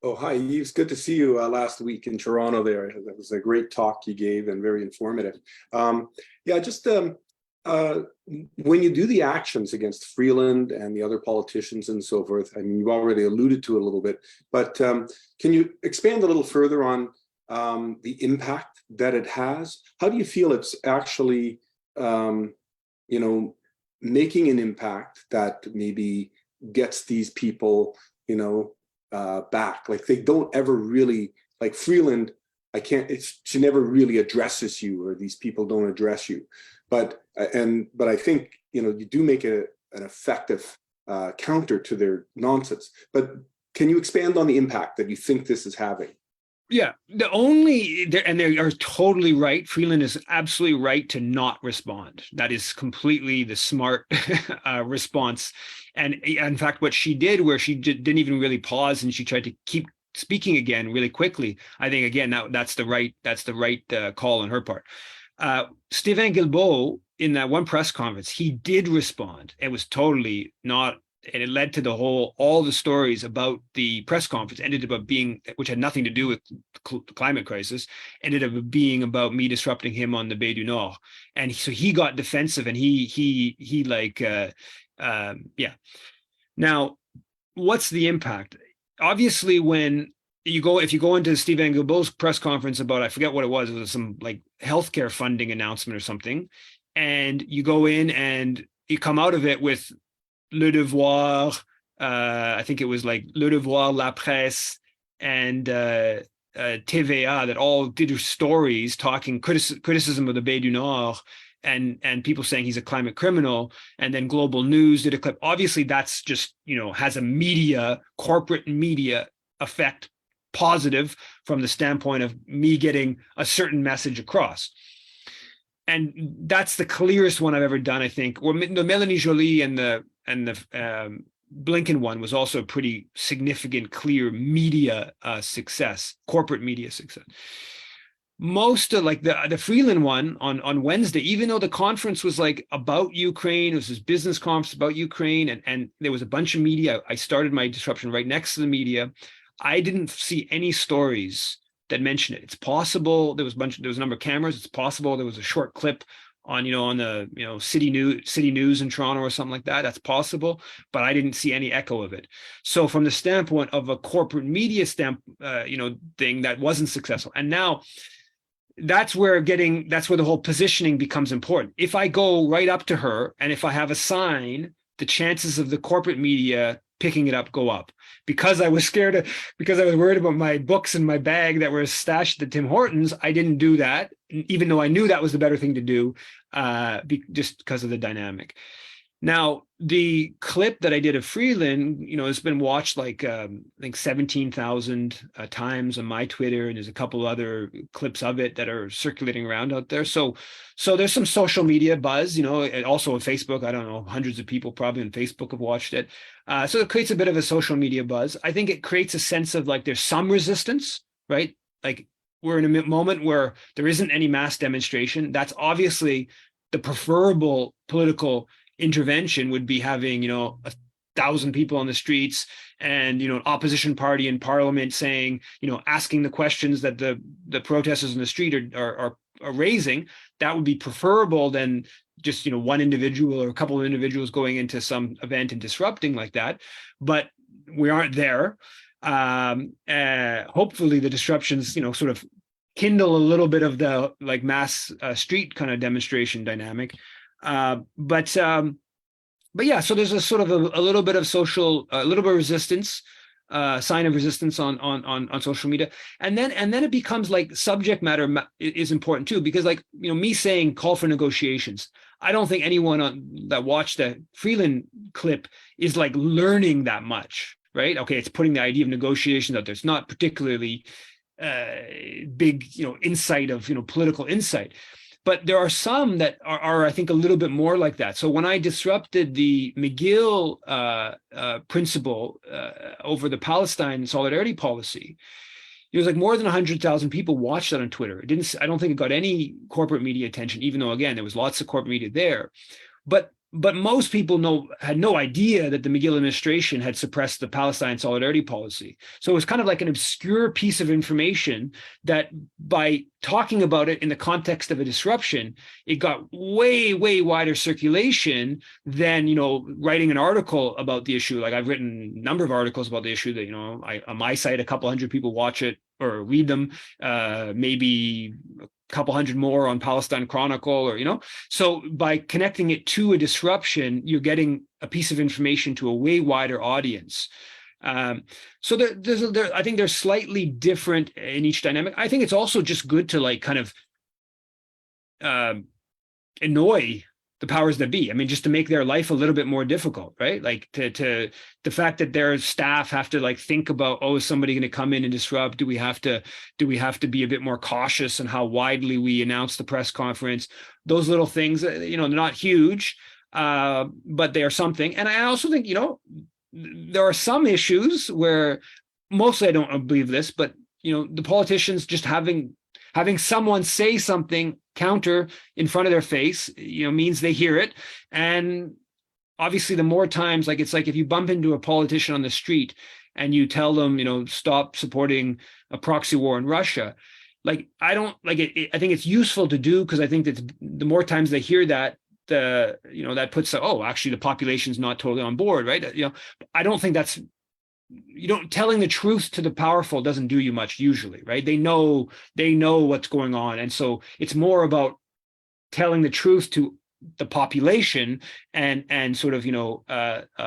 Oh, hi, Yves. Good to see you last week in Toronto there. That was a great talk you gave and very informative. Just when you do the actions against Freeland and the other politicians and so forth, I mean, you've already alluded to it a little bit, but can you expand a little further on the impact that it has? How do you feel it's actually, making an impact that maybe gets these people, back? Like, they don't ever really, like Freeland, she never really addresses you, or these people don't address you. But I think, you do make an effective counter to their nonsense. But can you expand on the impact that you think this is having? Yeah, and they are totally right. Freeland is absolutely right to not respond. That is completely the smart response. And in fact, what she did, where she didn't even really pause and she tried to keep speaking again really quickly, I think again that's the right call on her part. Stéphane Guilbeault, in that one press conference, he did respond. It was totally not. And it led to all the stories about the press conference ended up being, which had nothing to do with the climate crisis, ended up being about me disrupting him on the Baie du Nord. And so he got defensive, and he Now, what's the impact? Obviously, if you go into Stéphane Guilbeault's press conference about, I forget what it was some like healthcare funding announcement or something, and you go in and you come out of it with Le Devoir, I think it was like Le Devoir, La Presse, and TVA, that all did stories talking criticism of the Baie du Nord, and people saying he's a climate criminal. And then Global News did a clip. Obviously, that's just, has a corporate media effect, positive from the standpoint of me getting a certain message across. And that's the clearest one I've ever done, I think. Or the Melanie Joly and the Blinken one was also a pretty significant, clear media success, corporate media success. Most of like the Freeland one on Wednesday, even though the conference was like about Ukraine, it was this business conference about Ukraine, and there was a bunch of media. I started my disruption right next to the media. I didn't see any stories that mentioned it. It's possible there was a number of cameras. It's possible there was a short clip on the city news in Toronto or something like that. That's possible, but I didn't see any echo of it. So from the standpoint of a corporate media thing, that wasn't successful. And now that's where the whole positioning becomes important. If I go right up to her and if I have a sign, the chances of the corporate media picking it up go up. Because I was worried about my books in my bag that were stashed at Tim Hortons, I didn't do that, even though I knew that was the better thing to do, just because of the dynamic. Now, the clip that I did of Freeland, has been watched like I think 17,000 times on my Twitter, and there's a couple other clips of it that are circulating around out there. So there's some social media buzz, and also on Facebook. I don't know, hundreds of people probably on Facebook have watched it. So it creates a bit of a social media buzz. I think it creates a sense of like there's some resistance, right? Like we're in a moment where there isn't any mass demonstration. That's obviously the preferable political intervention would be having 1,000 people on the streets and an opposition party in parliament saying, asking the questions that the protesters in the street are raising. That would be preferable than just one individual or a couple of individuals going into some event and disrupting like that. But we aren't there. Hopefully the disruptions sort of kindle a little bit of the like mass street kind of demonstration dynamic. But yeah, so there's a sort of a little bit of resistance. sign of resistance on social media, and then it becomes like subject matter is important too, because like, you know, me saying call for negotiations, I don't think anyone that watched the Freeland clip is like learning that much, right? Okay, it's putting the idea of negotiations out there. It's not particularly big, you know, insight of, you know, political insight. But there are some that are, I think, a little bit more like that. So when I disrupted the McGill principle over the Palestine solidarity policy, it was like more than 100,000 people watched that on Twitter. I don't think it got any corporate media attention, even though, again, there was lots of corporate media there. But most people had no idea that the McGill administration had suppressed the Palestine solidarity policy. So it was kind of like an obscure piece of information that, by talking about it in the context of a disruption, it got way, way wider circulation than, you know, writing an article about the issue. Like, I've written a number of articles about the issue that, you know, on my site, a couple hundred people watch it or read them, maybe couple hundred more on Palestine Chronicle, or, you know, so by connecting it to a disruption, you're getting a piece of information to a way wider audience. So I think they're slightly different in each dynamic. I think it's also just good to like kind of annoy the powers that be. I mean, just to make their life a little bit more difficult, right? Like to the fact that their staff have to like think about, oh, is somebody going to come in and disrupt? Do we have to be a bit more cautious on how widely we announce the press conference? Those little things, you know, they're not huge, but they are something. And I also think, you know, there are some issues where, mostly I don't believe this, but, you know, the politicians just having someone say something counter in front of their face, you know, means they hear it. And obviously the more times, like, it's like if you bump into a politician on the street and you tell them, you know, stop supporting a proxy war in Russia, like, I don't like it. I think it's useful to do, because I think that the more times they hear that, you know, that puts, oh, actually the population's not totally on board, right? You know, I don't think that's, telling the truth to the powerful doesn't do you much usually, right? They know what's going on. And so it's more about telling the truth to the population and sort of, you know,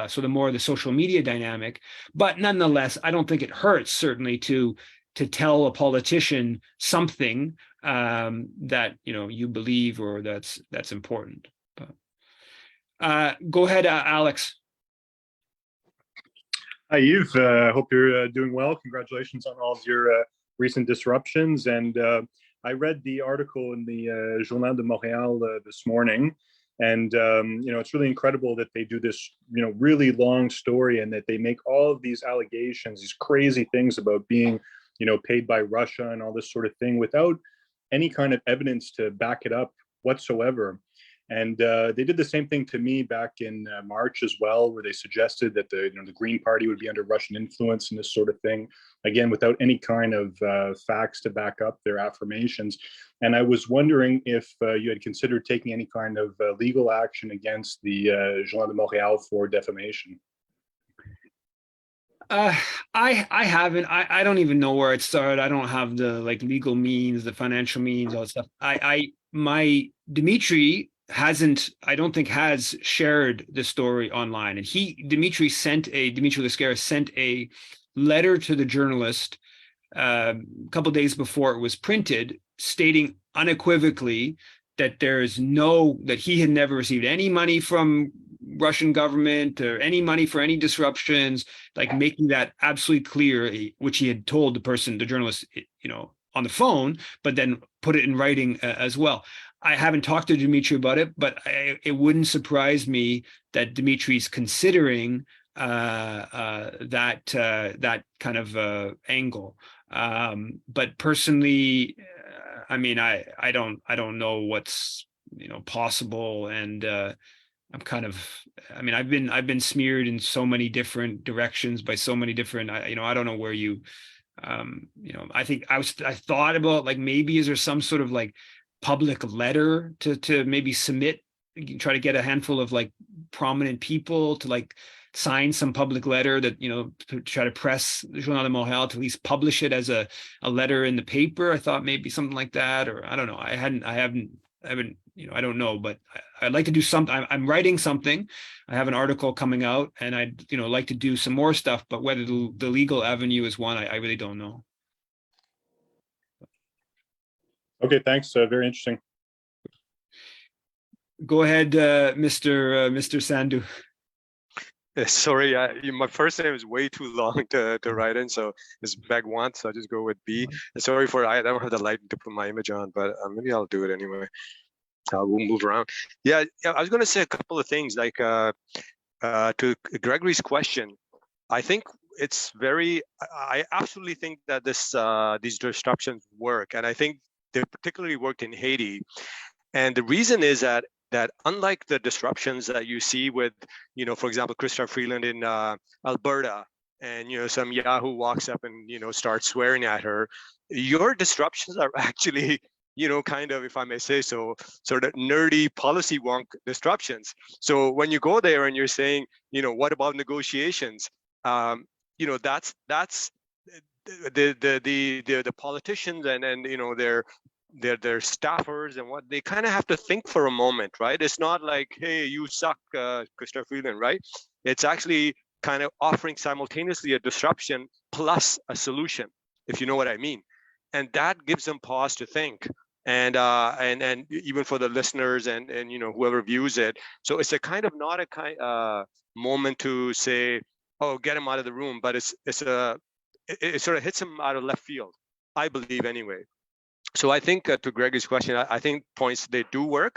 sort of more of the social media dynamic. But nonetheless, I don't think it hurts, certainly, to tell a politician something that, you know, you believe, or that's important. But go ahead, Alex. Hi, Yves. Hope you're doing well. Congratulations on all of your recent disruptions. And I read the article in the Journal de Montréal this morning. And, you know, it's really incredible that they do this, you know, really long story, and that they make all of these allegations, these crazy things about being, you know, paid by Russia and all this sort of thing, without any kind of evidence to back it up whatsoever. And they did the same thing to me back in March as well, where they suggested that the Green Party would be under Russian influence and this sort of thing, again, without any kind of facts to back up their affirmations. And I was wondering if you had considered taking any kind of legal action against the Journal de Montréal for defamation. I haven't. I don't even know where it started. I don't have the like legal means, the financial means, all that stuff. My Dimitri I don't think has shared the story online. And Dimitri Lascaris sent a letter to the journalist a couple of days before it was printed, stating unequivocally that that he had never received any money from Russian government or any money for any disruptions, like making that absolutely clear, which he had told the journalist, you know, on the phone, but then put it in writing as well. I haven't talked to Dimitri about it, but it wouldn't surprise me that Dimitri's considering that kind of angle. But personally, I mean, I don't know what's, you know, possible, and I'm kind of, I mean, I've been smeared in so many different directions by so many different, you know, I don't know where you, you know, I think I thought about like, maybe is there some sort of like public letter to maybe submit, try to get a handful of like prominent people to like sign some public letter that, you know, to try to press the Journal de Montréal to at least publish it as a letter in the paper. I thought maybe something like that, or I don't know. I haven't haven't, I don't know, but I'd like to do something. I'm writing something. I have an article coming out, and I'd, like to do some more stuff, but whether the legal avenue is one, I really don't know. Okay, thanks. Very interesting. Go ahead, Mr. Sandhu. Sorry, my first name is way too long to write in, so it's Bhagwant, so I'll just go with B. Sorry I don't have the light to put my image on, but maybe I'll do it anyway. I'll move around. Yeah, I was going to say a couple of things, like to Gregory's question. I think it's I absolutely think that these disruptions work, and I think they particularly worked in Haiti. And the reason is that unlike the disruptions that you see with, for example, Chrystia Freeland in Alberta, and some Yahoo walks up and starts swearing at her, your disruptions are actually kind of, if I may say so, sort of nerdy policy wonk disruptions. So when you go there and you're saying, what about negotiations? That's the politicians and their staffers and what they kind of have to think for a moment, right? It's not like, hey, you suck, Chrystia Freeland, right? It's actually kind of offering simultaneously a disruption plus a solution, if you know what I mean. And that gives them pause to think. And even for the listeners and whoever views it. So it's a kind of not a moment to say, oh, get him out of the room, but it sort of hits him out of left field, I believe anyway. So I think to Greg's question, I think points they do work,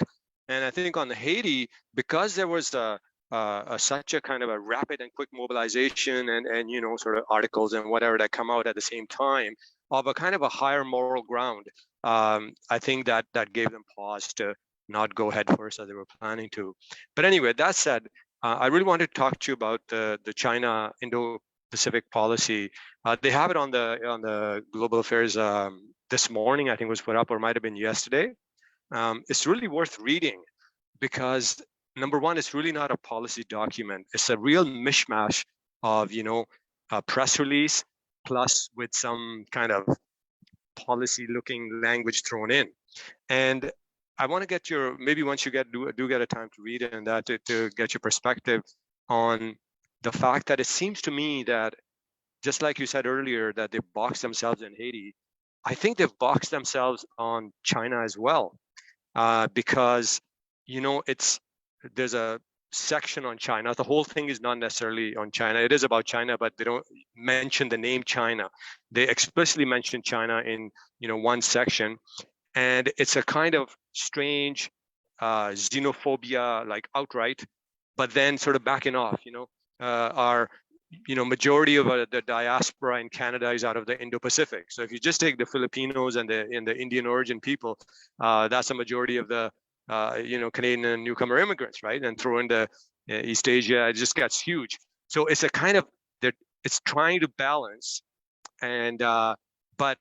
and I think on the Haiti, because there was such a kind of a rapid and quick mobilization and sort of articles and whatever that come out at the same time of a kind of a higher moral ground. I think that gave them pause to not go head first as they were planning to. But anyway, that said, I really wanted to talk to you about the China Indo Pacific policy. They have it on the Global Affairs. This morning, I think, was put up, or might have been yesterday. It's really worth reading because, number one, it's really not a policy document. It's a real mishmash of, a press release plus with some kind of policy-looking language thrown in. And I want to get maybe once you do get a time to read it and that to get your perspective on the fact that it seems to me that, just like you said earlier, that they boxed themselves in Haiti, I think they've boxed themselves on China as well, because there's a section on China. The whole thing is not necessarily on China. It is about China, but they don't mention the name China. They explicitly mention China in one section, and it's a kind of strange xenophobia, like outright, but then sort of backing off. Our majority of the diaspora in Canada is out of the Indo Pacific. So if you just take the Filipinos and the Indian origin people, that's a majority of the Canadian and newcomer immigrants, right? And throw in the East Asia, it just gets huge. So it's a kind of it's trying to balance, and but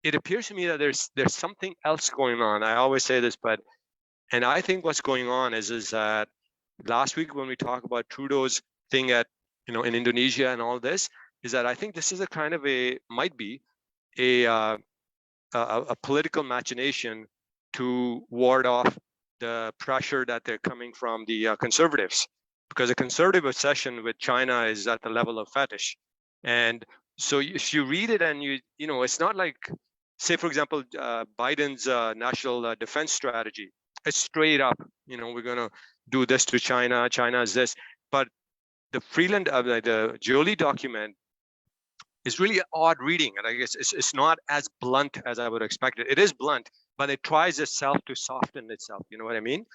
it appears to me that there's something else going on. I always say this, and I think what's going on is that last week when we talked about Trudeau's thing at in Indonesia and all this, is that I think this is a kind of might be a political machination to ward off the pressure that they're coming from the conservatives, because a conservative obsession with China is at the level of fetish. And so if you read it and it's not like, say, for example, Biden's national defense strategy. It's straight up, we're going to do this to China. China is this. But the Freeland, the Jolie document is really odd reading. And I guess it's not as blunt as I would expect it. It is blunt, but it tries itself to soften itself. You know what I mean?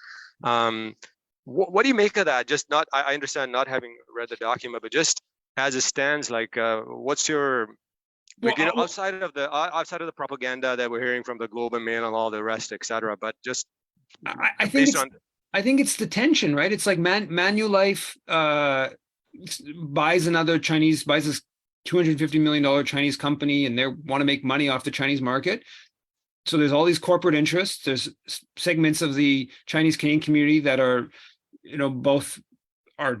What do you make of that? I understand not having read the document, but just as it stands, like, what's your, outside of the propaganda that we're hearing from the Globe and Mail and all the rest, et cetera, but just I think it's the tension, right? It's like Manulife buys this $250 million Chinese company, and they want to make money off the Chinese market. So there's all these corporate interests. There's segments of the Chinese Canadian community that are, both are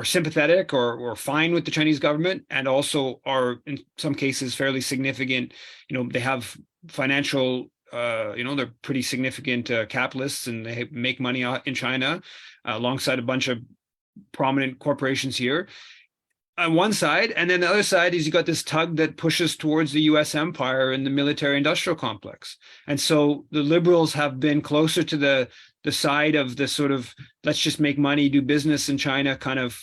sympathetic or fine with the Chinese government, and also are in some cases fairly significant. They have financial they're pretty significant capitalists, and they make money in China alongside a bunch of prominent corporations here on one side. And then the other side is you got this tug that pushes towards the US empire and the military industrial complex. And so the liberals have been closer to the side of the sort of let's just make money, do business in China kind of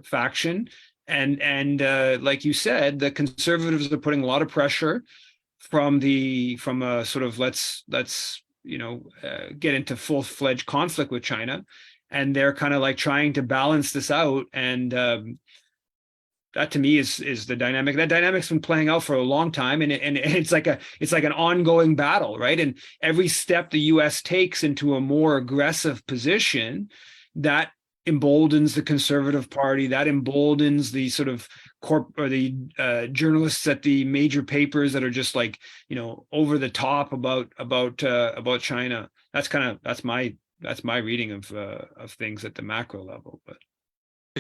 faction. And like you said, the conservatives are putting a lot of pressure from a sort of let's get into full-fledged conflict with China. And they're kind of like trying to balance this out. And that to me is the dynamic. That dynamic's been playing out for a long time, and it's like an ongoing battle, right? And every step the U.S. takes into a more aggressive position, that emboldens the Conservative Party, that emboldens the sort of journalists at the major papers that are just like over the top about China. That's my reading of things at the macro level. But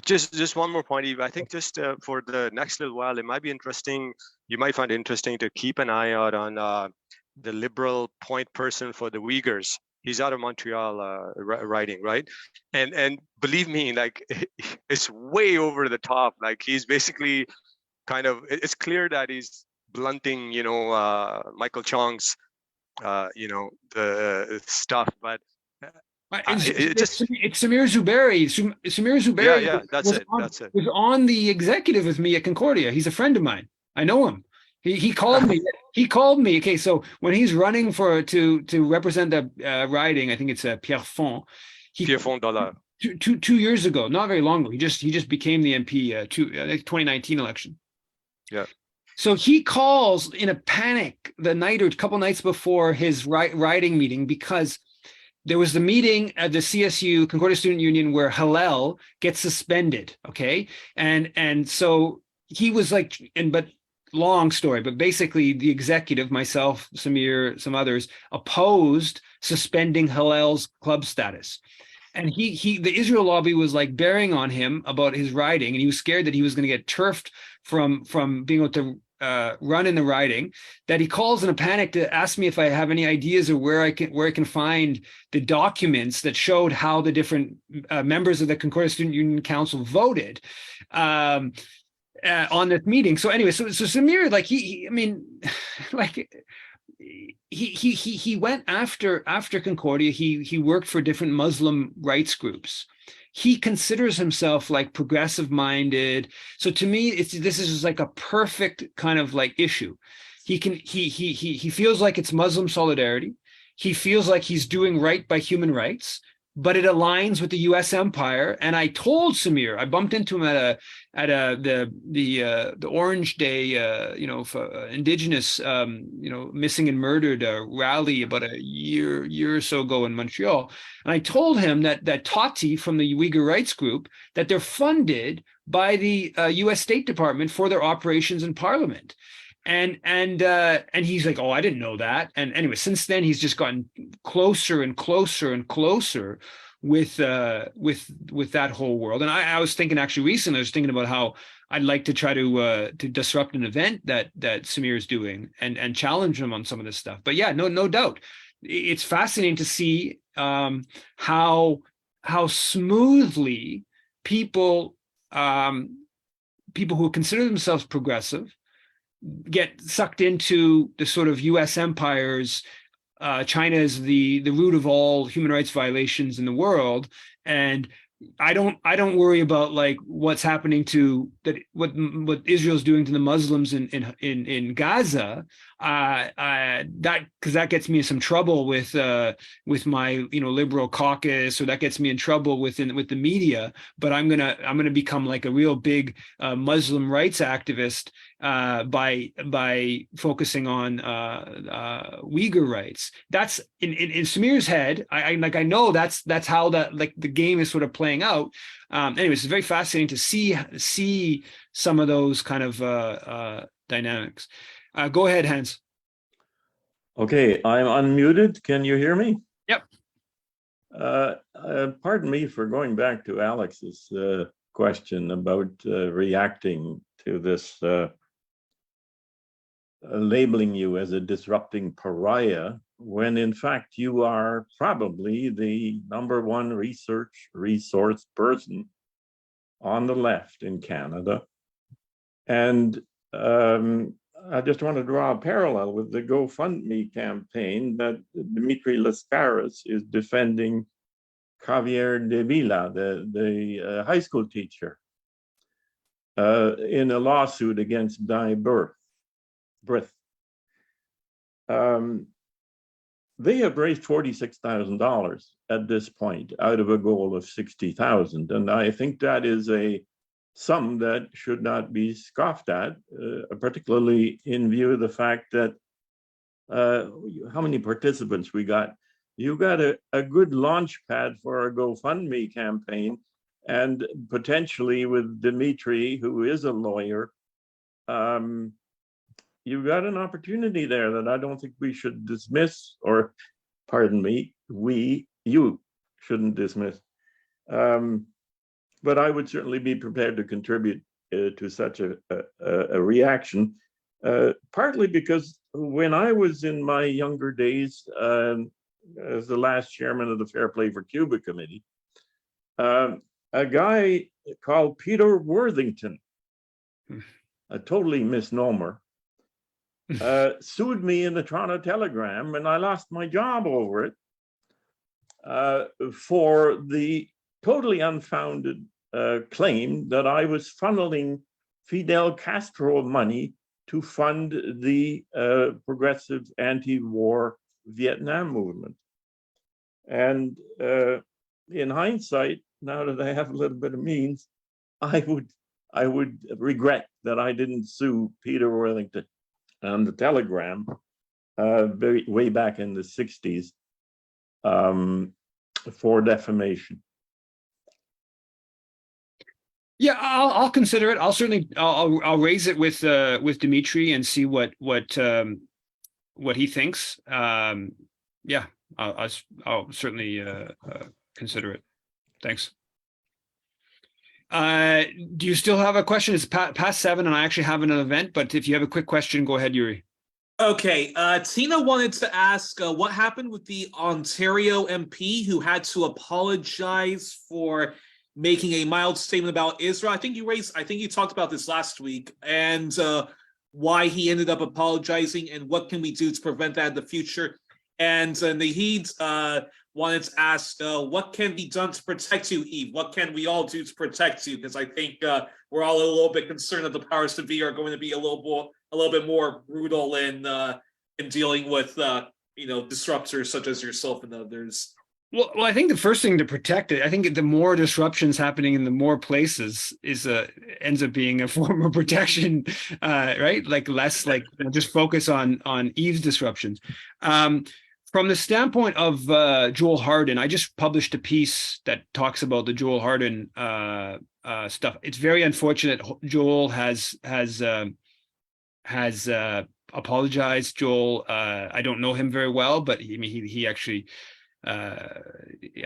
just one more point, Eve. I think just for the next little while, it might be interesting. You might find it interesting to keep an eye out on the liberal point person for the Uyghurs. He's out of Montreal writing, right? And believe me, like it's way over the top. Like he's basically it's clear that he's blunting, Michael Chong's, the stuff, but. It's Samir Zuberi. Samir Zuberi yeah, that's it. Was on the executive with me at Concordia. He's a friend of mine. I know him. He called me. He called me. Okay, so when he's running to represent the riding, I think it's Pierrefonds. Pierrefonds Dollar. 2 years ago, not very long ago. He just became the MP. 2019 election. Yeah. So he calls in a panic the night or a couple nights before his riding meeting, because there was the meeting at the CSU, Concordia Student Union, where Hillel gets suspended, okay? And so he was like, but long story, but basically the executive, myself, Samir, some others, opposed suspending Hillel's club status. And the Israel lobby was like bearing on him about his riding, and he was scared that he was going to get turfed from being able to run in the riding, that he calls in a panic to ask me if I have any ideas or where I can find the documents that showed how the different members of the Concordia Student Union Council voted on this meeting. So anyway, so Samir, like he went after Concordia. He worked for different Muslim rights groups. He considers himself like progressive minded. So to me, this is just like a perfect kind of like issue. He feels like it's Muslim solidarity. He feels like he's doing right by human rights, but it aligns with the U.S. empire. And I told Samir, I bumped into him at the Orange Day, for Indigenous, missing and murdered rally about a year or so ago in Montreal. And I told him that Tati from the Uyghur Rights Group, that they're funded by the U.S. State Department for their operations in Parliament. And he's like, oh, I didn't know that. And anyway, since then he's just gotten closer and closer and closer with that whole world. And I was thinking actually recently, I was thinking about how I'd like to try to disrupt an event that Samir is doing and challenge him on some of this stuff. But yeah, no doubt, it's fascinating to see how smoothly people who consider themselves progressive get sucked into the sort of U.S. empires. China is the root of all human rights violations in the world, and I don't worry about like what's happening to that, what Israel's doing to the Muslims in Gaza. Because that gets me in some trouble with my liberal caucus, or that gets me in trouble with the media. But I'm gonna become like a real big Muslim rights activist by focusing on Uyghur rights. That's in Samir's head. I know that's how that like the game is sort of playing out. Anyways, it's very fascinating to see some of those kind of dynamics. Go ahead, Hans. Okay, I'm unmuted. Can you hear me? Yep. Pardon me for going back to Alex's question about reacting to this labeling you as a disrupting pariah when in fact you are probably the #1 research resource person on the left in Canada. And I just want to draw a parallel with the GoFundMe campaign that Dimitri Lascaris is defending Javier de Villa, the high school teacher, in a lawsuit against Die Brith. They have raised $46,000 at this point out of a goal of 60,000. And I think that is a sum that should not be scoffed at, particularly in view of the fact that how many participants we got. You got a good launch pad for a GoFundMe campaign, and potentially with Dimitri, who is a lawyer, you've got an opportunity there that I don't think we should dismiss, or pardon me, you shouldn't dismiss. But I would certainly be prepared to contribute to such a reaction, partly because when I was in my younger days, as the last chairman of the Fair Play for Cuba Committee, a guy called Peter Worthington, a totally misnomer, sued me in the Toronto Telegram, and I lost my job over it for the totally unfounded claim that I was funneling Fidel Castro money to fund the progressive anti-war Vietnam movement. And in hindsight, now that I have a little bit of means, I would regret that I didn't sue Peter Worthington on the Telegram way back in the 60s for defamation. Yeah, I'll consider it. I'll certainly I'll raise it with Dimitri and see what he thinks. Yeah, I'll certainly consider it. Thanks. Do you still have a question? It's past 7, and I actually have an event. But if you have a quick question, go ahead, Yuri. Okay, Tina wanted to ask what happened with the Ontario MP who had to apologize for making a mild statement about Israel. I think you talked about this last week, and why he ended up apologizing, and what can we do to prevent that in the future. And Nahid wanted to ask, what can be done to protect you, Eve? What can we all do to protect you? Because I think we're all a little bit concerned that the powers to be are going to be a little bit more brutal in dealing with disruptors such as yourself and others. Well, I think the first thing to protect it, I think the more disruptions happening in the more places ends up being a form of protection, right? Like less just focus on Eve's disruptions. From the standpoint of Joel Harden, I just published a piece that talks about the Joel Harden stuff. It's very unfortunate. Joel has apologized. Joel, I don't know him very well, but he actually. He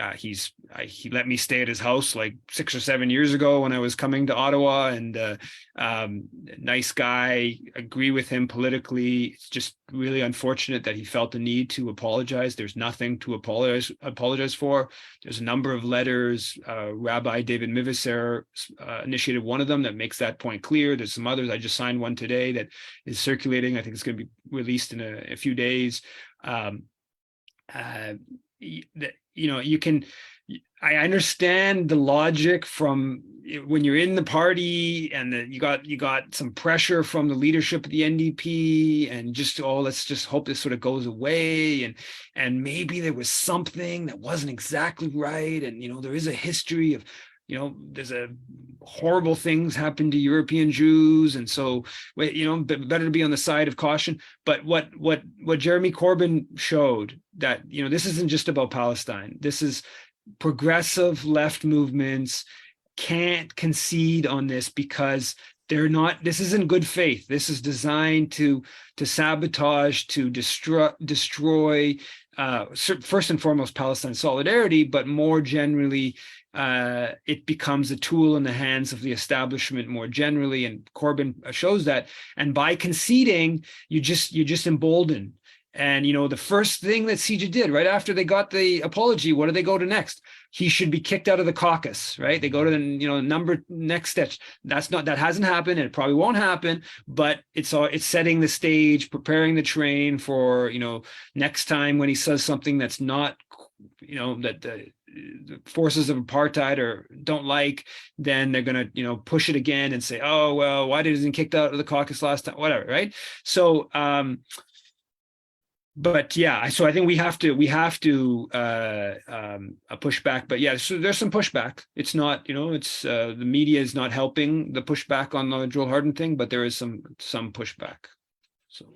let me stay at his house like 6 or 7 years ago when I was coming to Ottawa, and nice guy, agree with him politically. It's just really unfortunate that he felt the need to apologize. There's nothing to apologize for. There's a number of letters. Rabbi David Miviser initiated one of them that makes that point clear. There's some others. I just signed one today that is circulating. I think it's going to be released in a few days. I understand the logic from when you're in the party, and you got some pressure from the leadership of the NDP, and let's just hope this sort of goes away, and maybe there was something that wasn't exactly right, and there is a history of there's horrible things happen to European Jews, and so better to be on the side of caution. But what Jeremy Corbyn showed, that this isn't just about Palestine. This is progressive left movements can't concede on this, because they're not. This isn't good faith. This is designed to sabotage, to destroy. First and foremost, Palestine solidarity, but more generally, it becomes a tool in the hands of the establishment more generally, and Corbyn shows that. And by conceding, you just embolden. And the first thing that CJ did right after they got the apology, what do they go to next? He should be kicked out of the caucus, right? They go to the next step. That hasn't happened, and it probably won't happen. But it's setting the stage, preparing the train for next time when he says something that's not that the forces of apartheid don't like, then they're going to push it again and say, oh well, why wasn't he kicked out of the caucus last time, whatever, right? So but yeah, so I think we have to push back. But yeah, so there's some pushback. It's not, it's the media is not helping the pushback on the Joel Harden thing, but there is some pushback. So,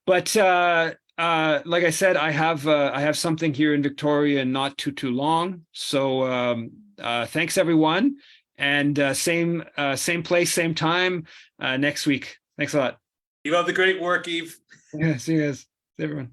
but like I said, I have something here in Victoria not too long. So thanks everyone, and same place, same time next week. Thanks a lot. Keep up the great work, Yves. Yeah, see you guys. Everyone.